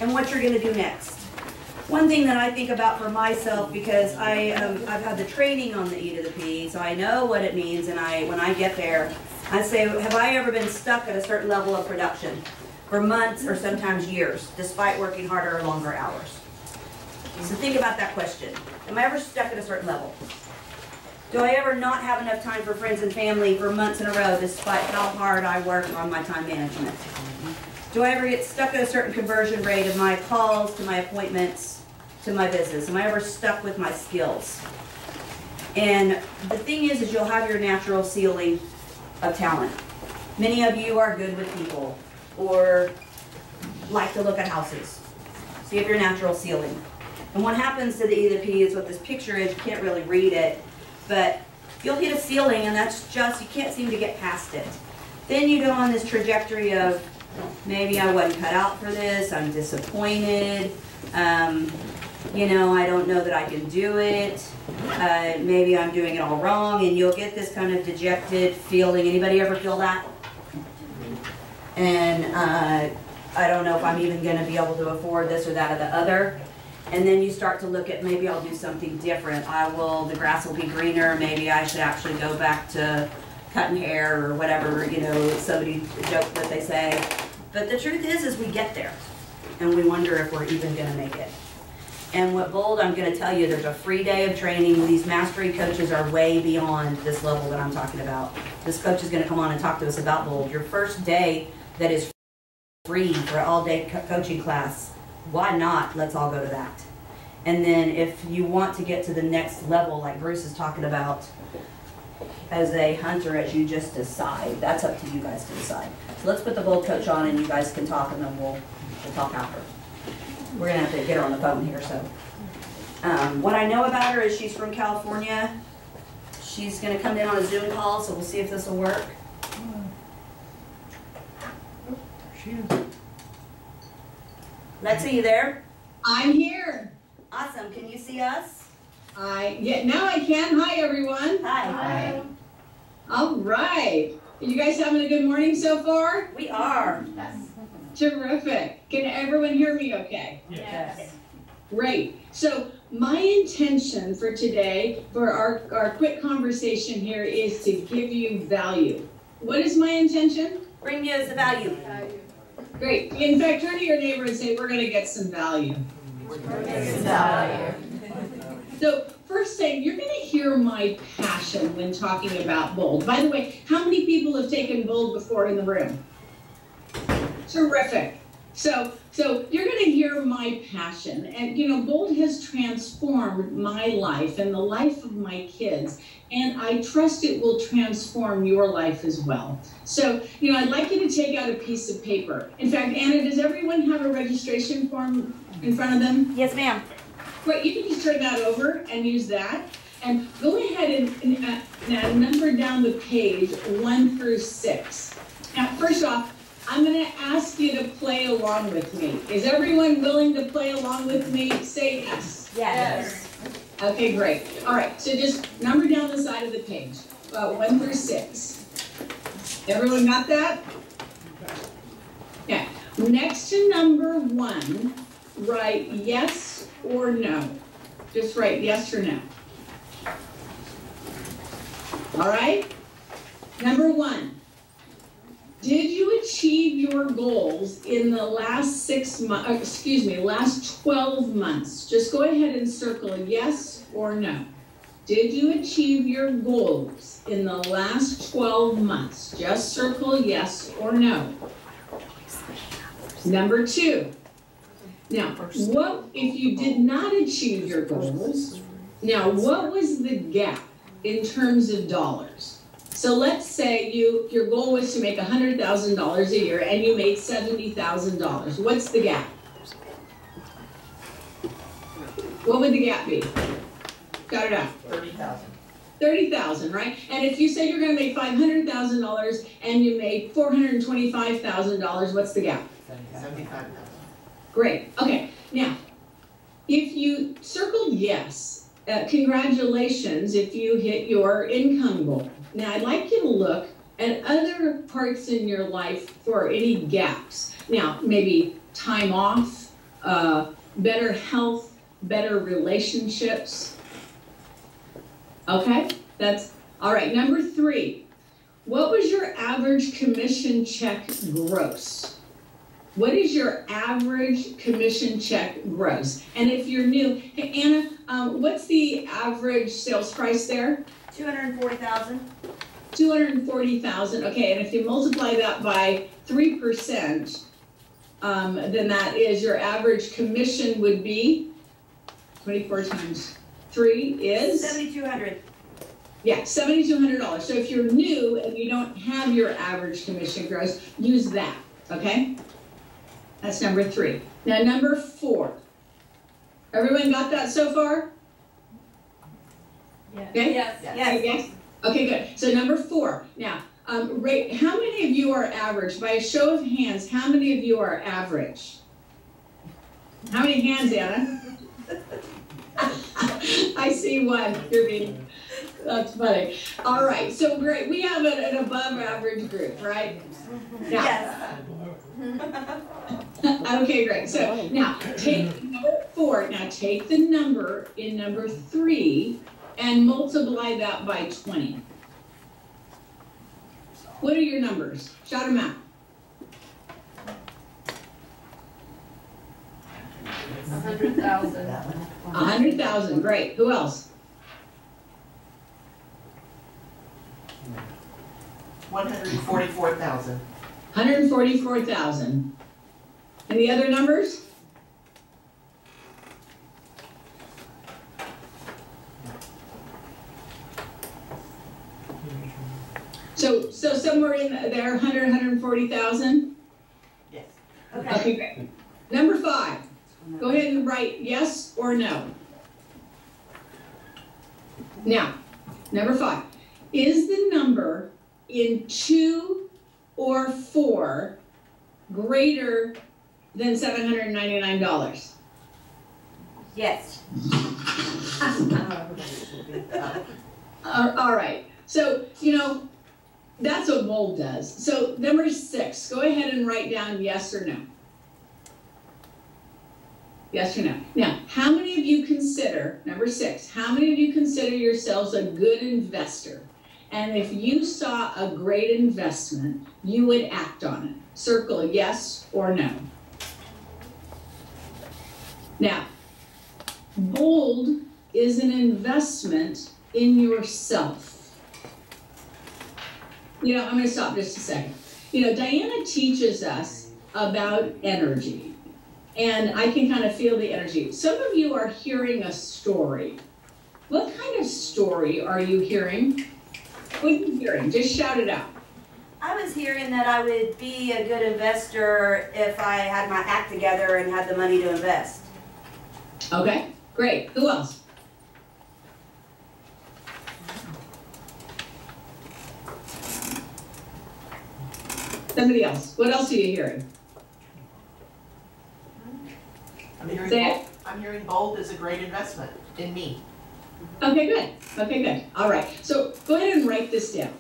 and what you're going to do next, one thing that I think about for myself, because I've had the training on the E to the P, so I know what it means, and when I get there, I say, have I ever been stuck at a certain level of production for months or sometimes years, despite working harder or longer hours? So think about that question. Am I ever stuck at a certain level? Do I ever not have enough time for friends and family for months in a row, despite how hard I work on my time management? Do I ever get stuck at a certain conversion rate of my calls to my appointments to my business? Am I ever stuck with my skills? And the thing is you'll have your natural ceiling of talent. Many of you are good with people or like to look at houses. So you have your natural ceiling. And what happens to the E to the P is what this picture is, you can't really read it, but you'll hit a ceiling and that's just, you can't seem to get past it. Then you go on this trajectory of, maybe I wasn't cut out for this, I'm disappointed, you know, I don't know that I can do it, maybe I'm doing it all wrong, and you'll get this kind of dejected feeling. Anybody ever feel that? And I don't know if I'm even going to be able to afford this or that or the other. And then you start to look at, maybe I'll do something different. The grass will be greener, maybe I should actually go back to cutting hair or whatever, you know, somebody joke that they say. But the truth is we get there and we wonder if we're even going to make it. And what Bold, I'm going to tell you, there's a free day of training. These mastery coaches are way beyond this level that I'm talking about. This coach is going to come on and talk to us about Bold. Your first day that is free for an all-day coaching class, why not? Let's all go to that. And then if you want to get to the next level, like Bruce is talking about, as a hunter, as you just decide, that's up to you guys to decide. So let's put the Bold coach on and you guys can talk, and then we'll talk after. We're gonna have to get her on the phone here, so. What I know about her is she's from California. She's gonna come in on a Zoom call, so we'll see if this will work. Lexa, you there? I'm here. Awesome, can you see us? Yeah, now I can. Hi, everyone. Hi. All right. Are you guys having a good morning so far? We are. Yes. Terrific. Can everyone hear me okay? Yes. Great. So my intention for today, for our quick conversation here, is to give you value. What is my intention? Bring you the value. Great. In fact, turn to your neighbor and say, we're going to get some value. So first thing, you're gonna hear my passion when talking about bold. By the way, how many people have taken bold before in the room? Terrific. So you're gonna hear my passion. And you know, bold has transformed my life and the life of my kids. And I trust it will transform your life as well. So, you know, I'd like you to take out a piece of paper. In fact, Anna, does everyone have a registration form in front of them? Yes, ma'am. Right, you can just turn that over and use that. And go ahead and number down the page 1 through 6. Now, first off, I'm going to ask you to play along with me. Is everyone willing to play along with me? Say yes. Yes. Okay, great. All right, so just number down the side of the page, 1 through 6. Everyone got that? Yeah. Next to number 1, write yes or no. Just write yes or no. All right? Number 1. Did you achieve your goals in the last last 12 months? Just go ahead and circle yes or no. Did you achieve your goals in the last 12 months? Just circle yes or no. Number 2. Now, what if you did not achieve your goals? Now, what was the gap in terms of dollars? So let's say your goal was to make $100,000 a year and you made $70,000. What's the gap? What would the gap be? Got it out. 30,000. 30,000, right? And if you say you're going to make $500,000 and you made $425,000, what's the gap? 75,000. Great. Okay. Now, if you circled yes, congratulations if you hit your income goal. Now, I'd like you to look at other parts in your life for any gaps. Now, maybe time off, better health, better relationships. Okay, that's all right. Number 3, what was your average commission check gross? What is your average commission check gross? And if you're new, hey, Anna, what's the average sales price there? $240,000. 240,000. Okay, and if you multiply that by 3%, then that is your average commission would be 24 times 3 is $7,200. yeah, $7,200. So if you're new and you don't have your average commission gross, use that. Okay, that's number 3. Now number 4. Everyone got that so far? Yes. Okay? Yes. Yes. Okay, good. So number 4. Now, rate, how many of you are average? By a show of hands, how many of you are average? How many hands, Anna? I see one. You're being, that's funny. All right, so great. We have an above average group, right? Now, Yes. okay, great. So now take number 4. Now take the number in number 3 and multiply that by 20. What are your numbers? Shout them out. 100,000. 100,000. Great. Who else? 144,000. 144,000. Any other numbers? So somewhere in there, 140,000? Yes. Okay, great. Number 5. Go ahead and write yes or no. Now, number 5. Is the number in 2 or 4 greater than $799? Yes. All right. So, you know, that's what bold does. So number 6, go ahead and write down yes or no. Yes or no. Now, how many of you consider, number 6, how many of you consider yourselves a good investor? And if you saw a great investment, you would act on it. Circle yes or no. Now, Bold is an investment in yourself. You know, I'm going to stop just a second. You know, Diana teaches us about energy, and I can kind of feel the energy. Some of you are hearing a story. What kind of story are you hearing? What are you hearing? Just shout it out. I was hearing that I would be a good investor if I had my act together and had the money to invest. Okay, great. Who else? Somebody else. What else are you hearing? I'm hearing bold is a great investment in me. Okay, good. Okay, good. All right. So go ahead and write this down.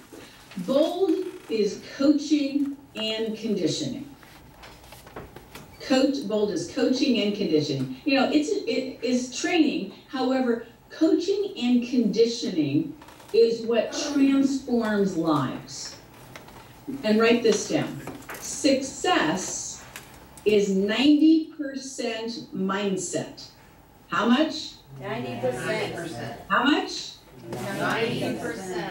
Bold is coaching and conditioning. Bold is coaching and conditioning. You know, it is training. However, coaching and conditioning is what transforms lives. And write this down. Success is 90% mindset. How much? 90%. How much? 90%.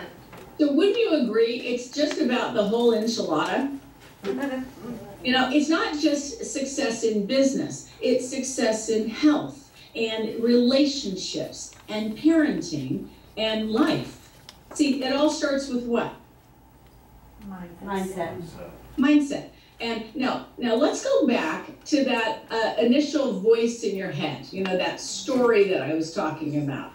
So wouldn't you agree it's just about the whole enchilada? You know, it's not just success in business. It's success in health and relationships and parenting and life. See, it all starts with what? Mindset. Mindset. And now let's go back to that initial voice in your head, you know, that story that I was talking about.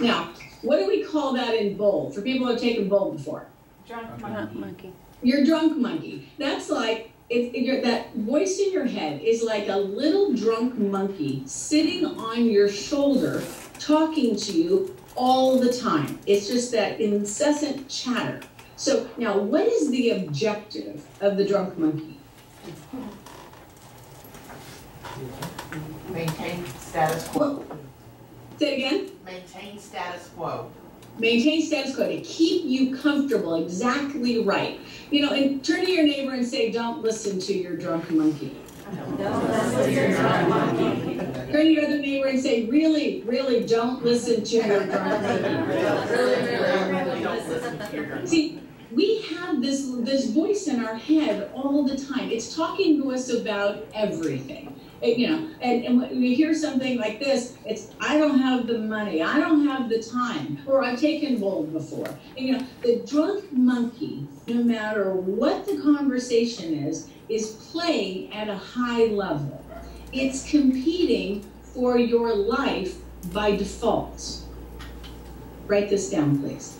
Now, what do we call that in bold? For people who have taken bold before. Drunk monkey. Your drunk monkey. That's like, that voice in your head is like a little drunk monkey sitting on your shoulder talking to you all the time. It's just that incessant chatter. So now, what is the objective of the drunk monkey? Maintain status quo. Say it again? Maintain status quo. Maintain status quo, to keep you comfortable, exactly right. You know, and turn to your neighbor and say, don't listen to your drunk monkey. Don't listen to your drunk monkey. Turn to your other neighbor and say, really, really don't listen to your drunk monkey. Really don't listen to your drunk. See, we have this voice in our head all the time. It's talking to us about everything. You know, and when we hear something like this, it's, I don't have the money, I don't have the time, or I've taken bold before. And, you know, the drunk monkey, no matter what the conversation is playing at a high level. It's competing for your life by default. Write this down, please.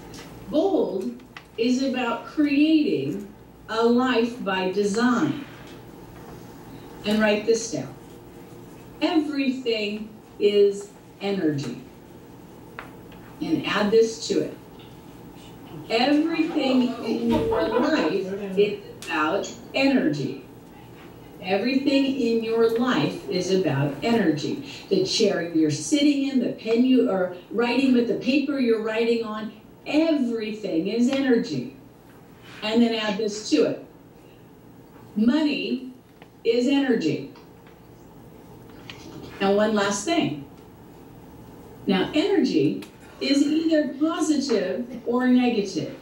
Bold is about creating a life by design. And write this down. Everything is energy. And add this to it. Everything in your life is about energy. Everything in your life is about energy. The chair you're sitting in, the pen you are writing with, the paper you're writing on, everything is energy. And then add this to it. Money is energy. Now, one last thing. Now, energy is either positive or negative.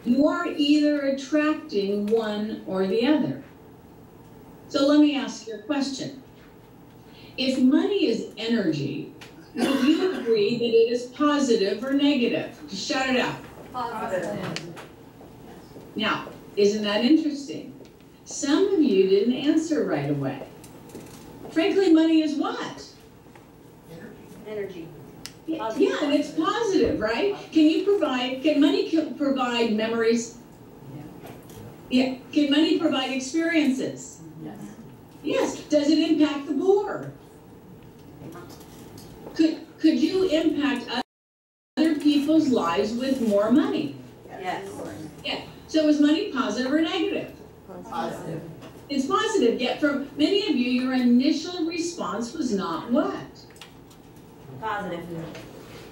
You are either attracting one or the other. So let me ask you a question. If money is energy, would you agree that it is positive or negative? Just shout it out. Positive. Now, isn't that interesting? Some of you didn't answer right away. Frankly, money is what? Energy. Yeah, and it's positive, right? Can money provide memories? Yeah. Can money provide experiences? Yes. Yes. Does it impact the poor? Could you impact other people's lives with more money? Yes. Yeah. So is money positive or negative? Positive. It's positive, yet for many of you, your initial response was not what? Positive.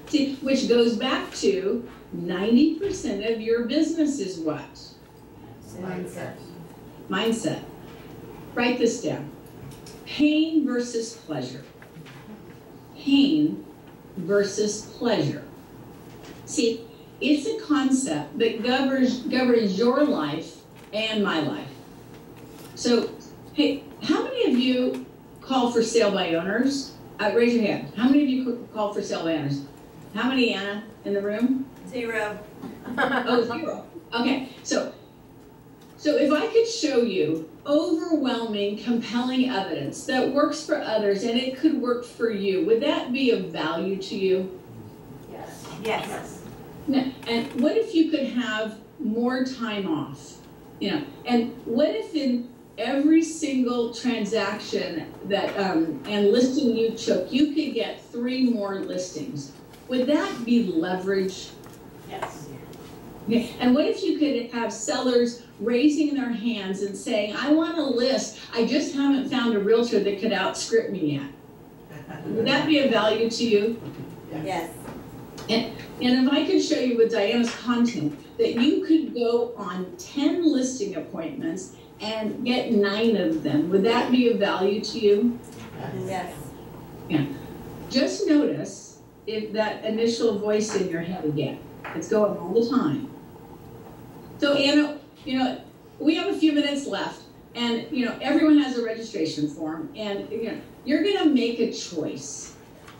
See, which goes back to 90% of your business is what? Mindset. Mindset. Write this down. Pain versus pleasure. pain versus pleasure. See, it's a concept that governs your life and my life. So, hey, how many of you call for sale by owners? Raise your hand. How many of you call for sale by owners? How many, Anna, in the room? 0. Oh, 0. Okay, so if I could show you overwhelming, compelling evidence that works for others and it could work for you, would that be of value to you? Yes. Yes. Now, and what if you could have more time off? You know, and what if in every single transaction that and listing you took, you could get 3 more listings? Would that be leverage? Yes. Okay. And what if you could have sellers raising their hands and saying, I want to list, I just haven't found a realtor that could outstrip me yet? Would that be of value to you? Yes. And if I could show you with Diana's content that you could go on 10 listing appointments and get 9 of them, would that be of value to you? Yes. Yeah. Just notice if that initial voice in your head again. It's going all the time. So Anna, you know, we have a few minutes left, and you know, everyone has a registration form, and you know, you're gonna make a choice.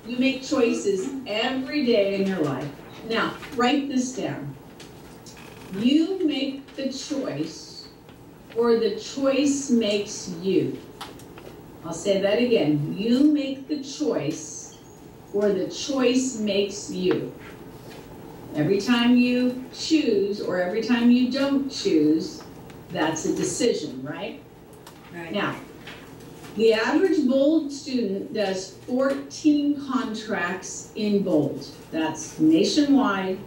You make choices every day in your life. Now, write this down. You make the choice, or the choice makes you. I'll say that again. You make the choice, or the choice makes you. Every time you choose, or every time you don't choose, that's a decision, right? Right. Now, the average bold student does 14 contracts in bold. That's nationwide,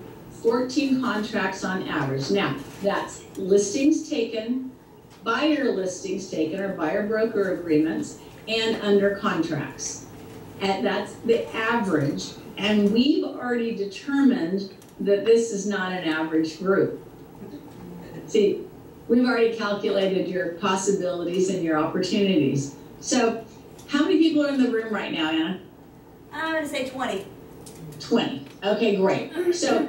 14 contracts on average. Now, that's listings taken, buyer listings taken, or buyer broker agreements, and under contracts. And that's the average. And we've already determined that this is not an average group. See, we've already calculated your possibilities and your opportunities. So, how many people are in the room right now, Anna? I'm going to say 20. 20. Okay, great. So,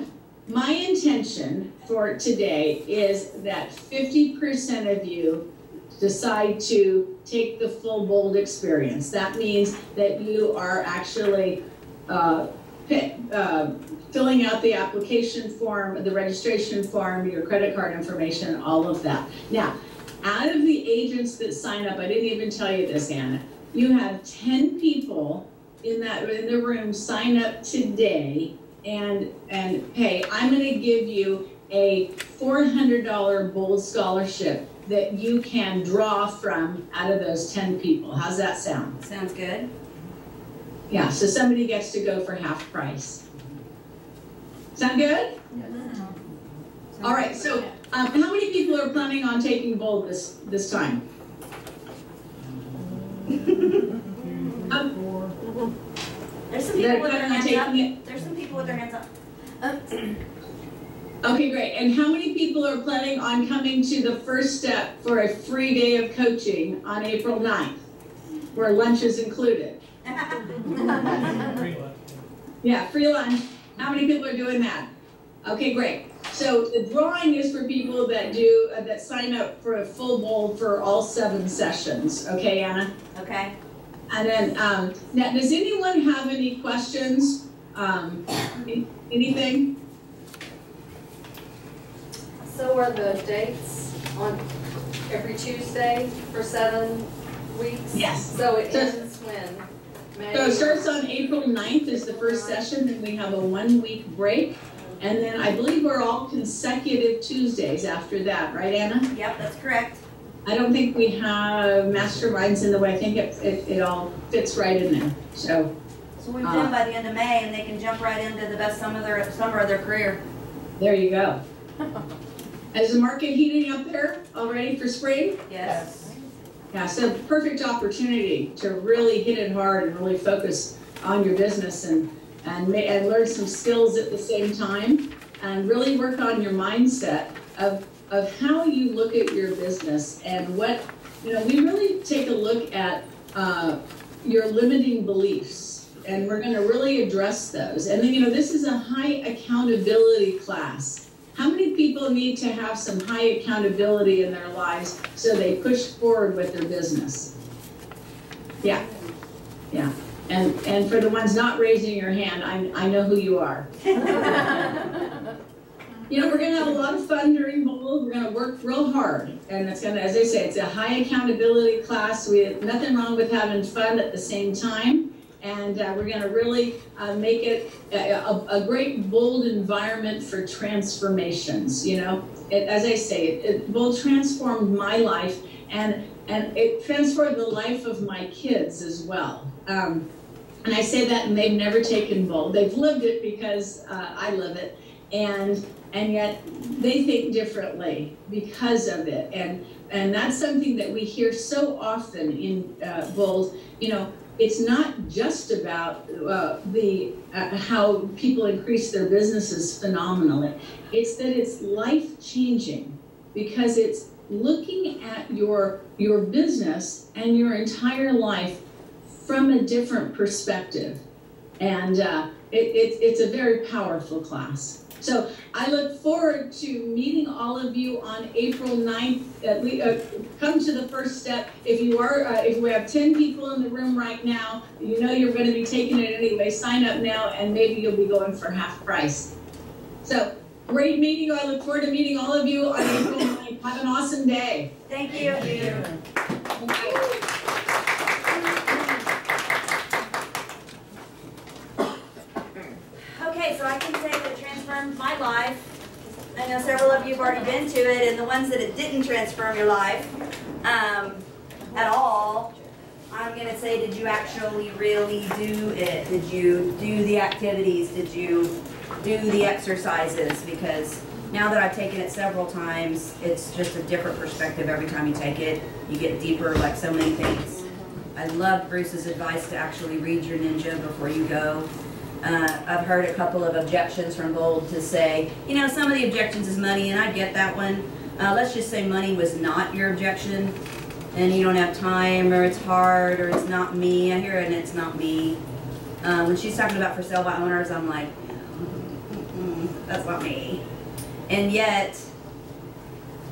my intention for today is that 50% of you decide to take the full bold experience. That means that you are actually filling out the application form, the registration form, your credit card information, all of that. Now, out of the agents that sign up, I didn't even tell you this, Anna, you have 10 people in the room sign up today, and hey, I'm going to give you a $400 bold scholarship that you can draw from out of those 10 people. How's that sound? Sounds good. Yeah, so somebody gets to go for half price. Sound good? Yes. All right, so how many people are planning on taking bold this time? There's some people with their hands up. It? There's some people with their hands up. Okay, great. And how many people are planning on coming to the first step for a free day of coaching on April 9th, where lunch is included? Yeah, free lunch. How many people are doing that? Okay, great. So the drawing is for people that do that sign up for a full bold for all 7 sessions. Okay, Anna? Okay. And then, now, does anyone have any questions? Anything? So are the dates on every Tuesday for 7 weeks? Yes. So it ends when? May? So it starts on April 9th is the first session, then we have a 1-week break. And then I believe we're all consecutive Tuesdays after that, right, Anna? Yep, that's correct. I don't think we have masterminds in the way. I think it all fits right in there. So we're done by the end of May, and they can jump right into the best summer of their career. There you go. Is the market heating up there already for spring? Yes. Yeah, so perfect opportunity to really hit it hard and really focus on your business and learn some skills at the same time, and really work on your mindset of how you look at your business and what, you know, we really take a look at your limiting beliefs and we're gonna really address those. And then, this is a high accountability class. How many people need to have some high accountability in their lives so they push forward with their business? Yeah, yeah. And for the ones not raising your hand, I know who you are. We're gonna have a lot of fun during Bold. We're gonna work real hard. And it's gonna, as I say, it's a high accountability class. We have nothing wrong with having fun at the same time. And we're gonna really make it a great, bold environment for transformations, As I say, Bold transformed my life, and it transformed the life of my kids as well. And I say that, and they've never taken Bold. They've lived it because I live it. And yet they think differently because of it. And that's something that we hear so often in Bold. It's not just about how people increase their businesses phenomenally. It's that it's life-changing, because it's looking at your business and your entire life from a different perspective. And it's a very powerful class. So I look forward to meeting all of you on April 9th. Come to the first step. If we have 10 people in the room right now, you're going to be taking it anyway. Sign up now, and maybe you'll be going for half price. So great meeting. I look forward to meeting all of you on April 9th. Have an awesome day. Thank you. Okay, so I can say that it transformed my life. I know several of you have already been to it, and the ones that it didn't transform your life at all, I'm going to say, did you actually really do it? Did you do the activities? Did you do the exercises? Because now that I've taken it several times, it's just a different perspective every time you take it. You get deeper, like so many things. I loved Bruce's advice to actually read your ninja before you go. I've heard a couple of objections from Bold to say, some of the objections is money, and I get that one. Let's just say money was not your objection, and you don't have time, or it's hard, or it's not me. I hear it, and it's not me. When she's talking about for sale by owners, I'm like, that's not me. And yet,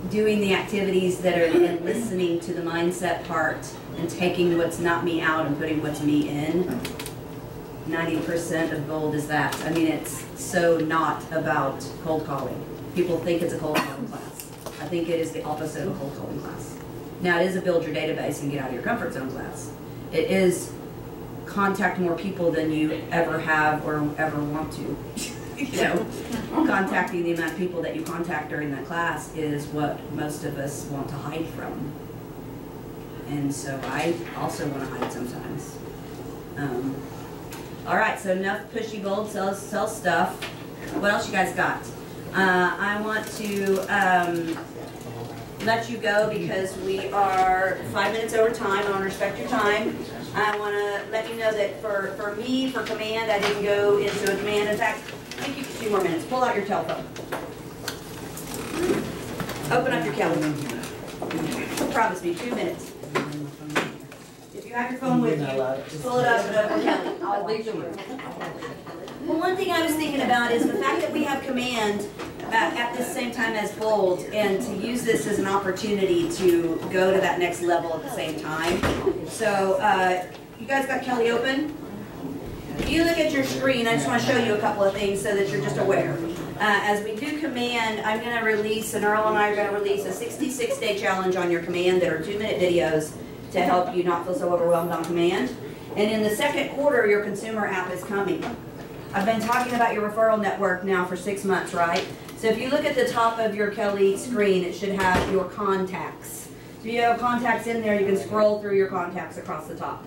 doing the activities that are in listening to the mindset part and taking what's not me out and putting what's me in, 90% of Bold is that. I mean, it's so not about cold calling. People think it's a cold calling class. I think it is the opposite of a cold calling class. Now, it is a build your database and get out of your comfort zone class. It is contact more people than you ever have or ever want to. Contacting the amount of people that you contact during that class is what most of us want to hide from. And so I also want to hide sometimes. All right, so enough pushy Bold, sell stuff. What else you guys got? I want to let you go because we are 5 minutes over time. I want to respect your time. I want to let you know that for me, for command, I didn't go into a command. In fact, I think you can 2 more minutes. Pull out your telephone. Open up your calendar. Promise me 2 minutes. If you have your phone with you, pull it up and open Kelly. I'll leave the room. Well, one thing I was thinking about is the fact that we have command at the same time as Bold, and to use this as an opportunity to go to that next level at the same time. So, you guys got Kelly open? If you look at your screen, I just want to show you a couple of things so that you're just aware. As we do command, I'm going to release, and Earl and I are going to release a 66-day challenge on your command that are 2-minute videos to help you not feel so overwhelmed on command. And in the second quarter, your consumer app is coming. I've been talking about your referral network now for 6 months, right? So if you look at the top of your Kelly screen, it should have your contacts. So if you have contacts in there, you can scroll through your contacts across the top.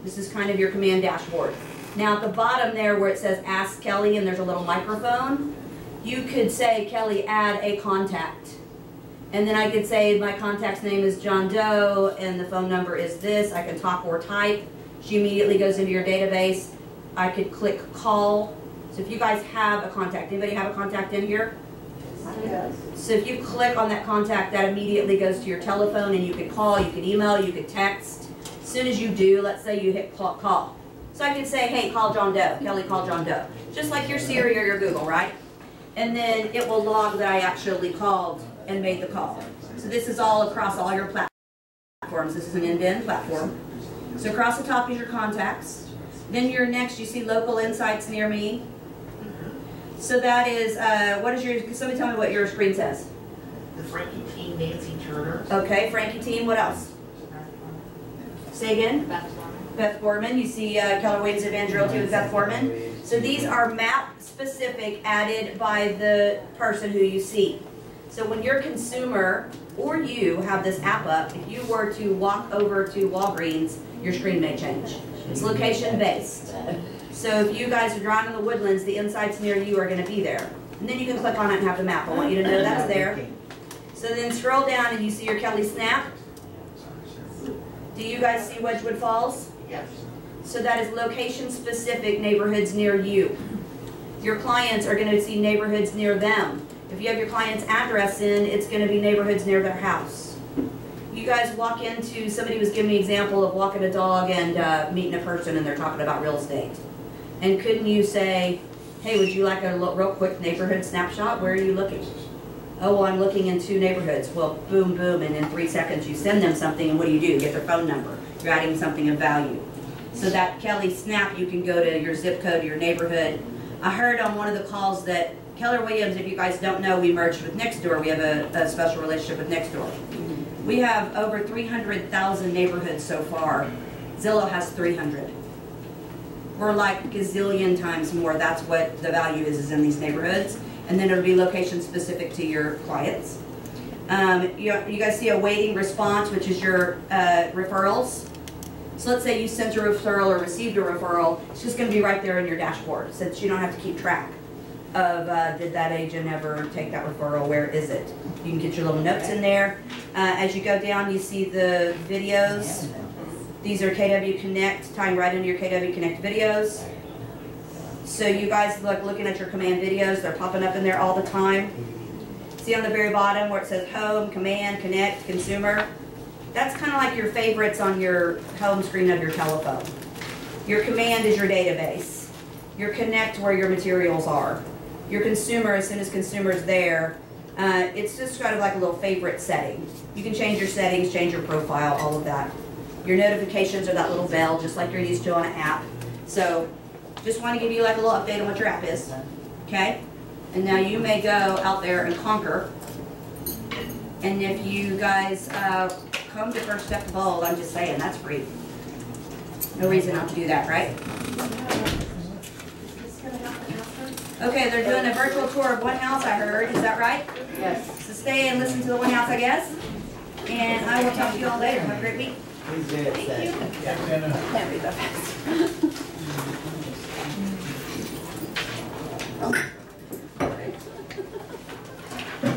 This is kind of your command dashboard. Now at the bottom there where it says Ask Kelly and there's a little microphone, you could say, Kelly, add a contact. And then I could say my contact's name is John Doe and the phone number is this. I can talk or type. She immediately goes into your database. I could click call. So if you guys have a contact, anybody have a contact in here? Yes. So if you click on that contact, that immediately goes to your telephone and you could call, you could email, you could text. As soon as you do, let's say you hit call. So I could say, hey, call John Doe, Kelly, call John Doe. Just like your Siri or your Google, right? And then it will log that I actually called and made the call. So this is all across all your platforms. This is an end-to-end platform. So across the top is your contacts. Then your next, you see local insights near me. So that is, what is your, somebody tell me what your screen says. The Frankie Team, Nancy Turner. Okay, Frankie Team, what else? Say again? Beth Foreman. You see Keller Williams Advantage Realty with Beth Foreman. So these are map specific, added by the person who you see. So when your consumer or you have this app up, if you were to walk over to Walgreens, your screen may change. It's location based. So if you guys are driving in the Woodlands, the insights near you are going to be there. And then you can click on it and have the map. I want you to know that's there. So then scroll down and you see your Kelly Snap. Do you guys see Wedgwood Falls? Yes. So that is location specific neighborhoods near you. Your clients are going to see neighborhoods near them. If you have your client's address in, it's going to be neighborhoods near their house. You guys walk into, somebody was giving me an example of walking a dog and meeting a person and they're talking about real estate. And couldn't you say, hey, would you like a real quick neighborhood snapshot? Where are you looking? Oh, well, I'm looking in 2 neighborhoods. Well, boom, boom, and in 3 seconds you send them something, and what do? You get their phone number. You're adding something of value. So that Kelly Snap, you can go to your zip code, your neighborhood. I heard on one of the calls that Keller Williams, if you guys don't know, we merged with Nextdoor. We have a special relationship with Nextdoor. We have over 300,000 neighborhoods so far. Zillow has 300. We're like gazillion times more. That's what the value is in these neighborhoods. And then it'll be location specific to your clients. You guys see a waiting response, which is your referrals. So let's say you sent a referral or received a referral. It's just going to be right there in your dashboard, since you don't have to keep track of did that agent ever take that referral, where is it? You can get your little notes in there. As you go down, you see the videos. These are KW Connect, tying right into your KW Connect videos. So you guys looking at your command videos, they're popping up in there all the time. See on the very bottom where it says Home, Command, Connect, Consumer? That's kind of like your favorites on your home screen of your telephone. Your Command is your database. Your Connect, where your materials are. Your Consumer, as soon as Consumer's there, it's just kind of like a little favorite setting. You can change your settings, change your profile, all of that. Your notifications are that little bell, just like you're used to on an app. So just want to give you like a little update on what your app is, okay? And now you may go out there and conquer. And if you guys come to First Step to Bold, I'm just saying, that's free. No reason not to do that, right? Okay, they're doing a virtual tour of one house, I heard. Is that right? Yes. So stay and listen to the one house, I guess. And I will talk to you all later. Have a great week. Thank you. Can't be that fast.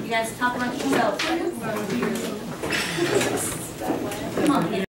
You guys talk amongst yourselves.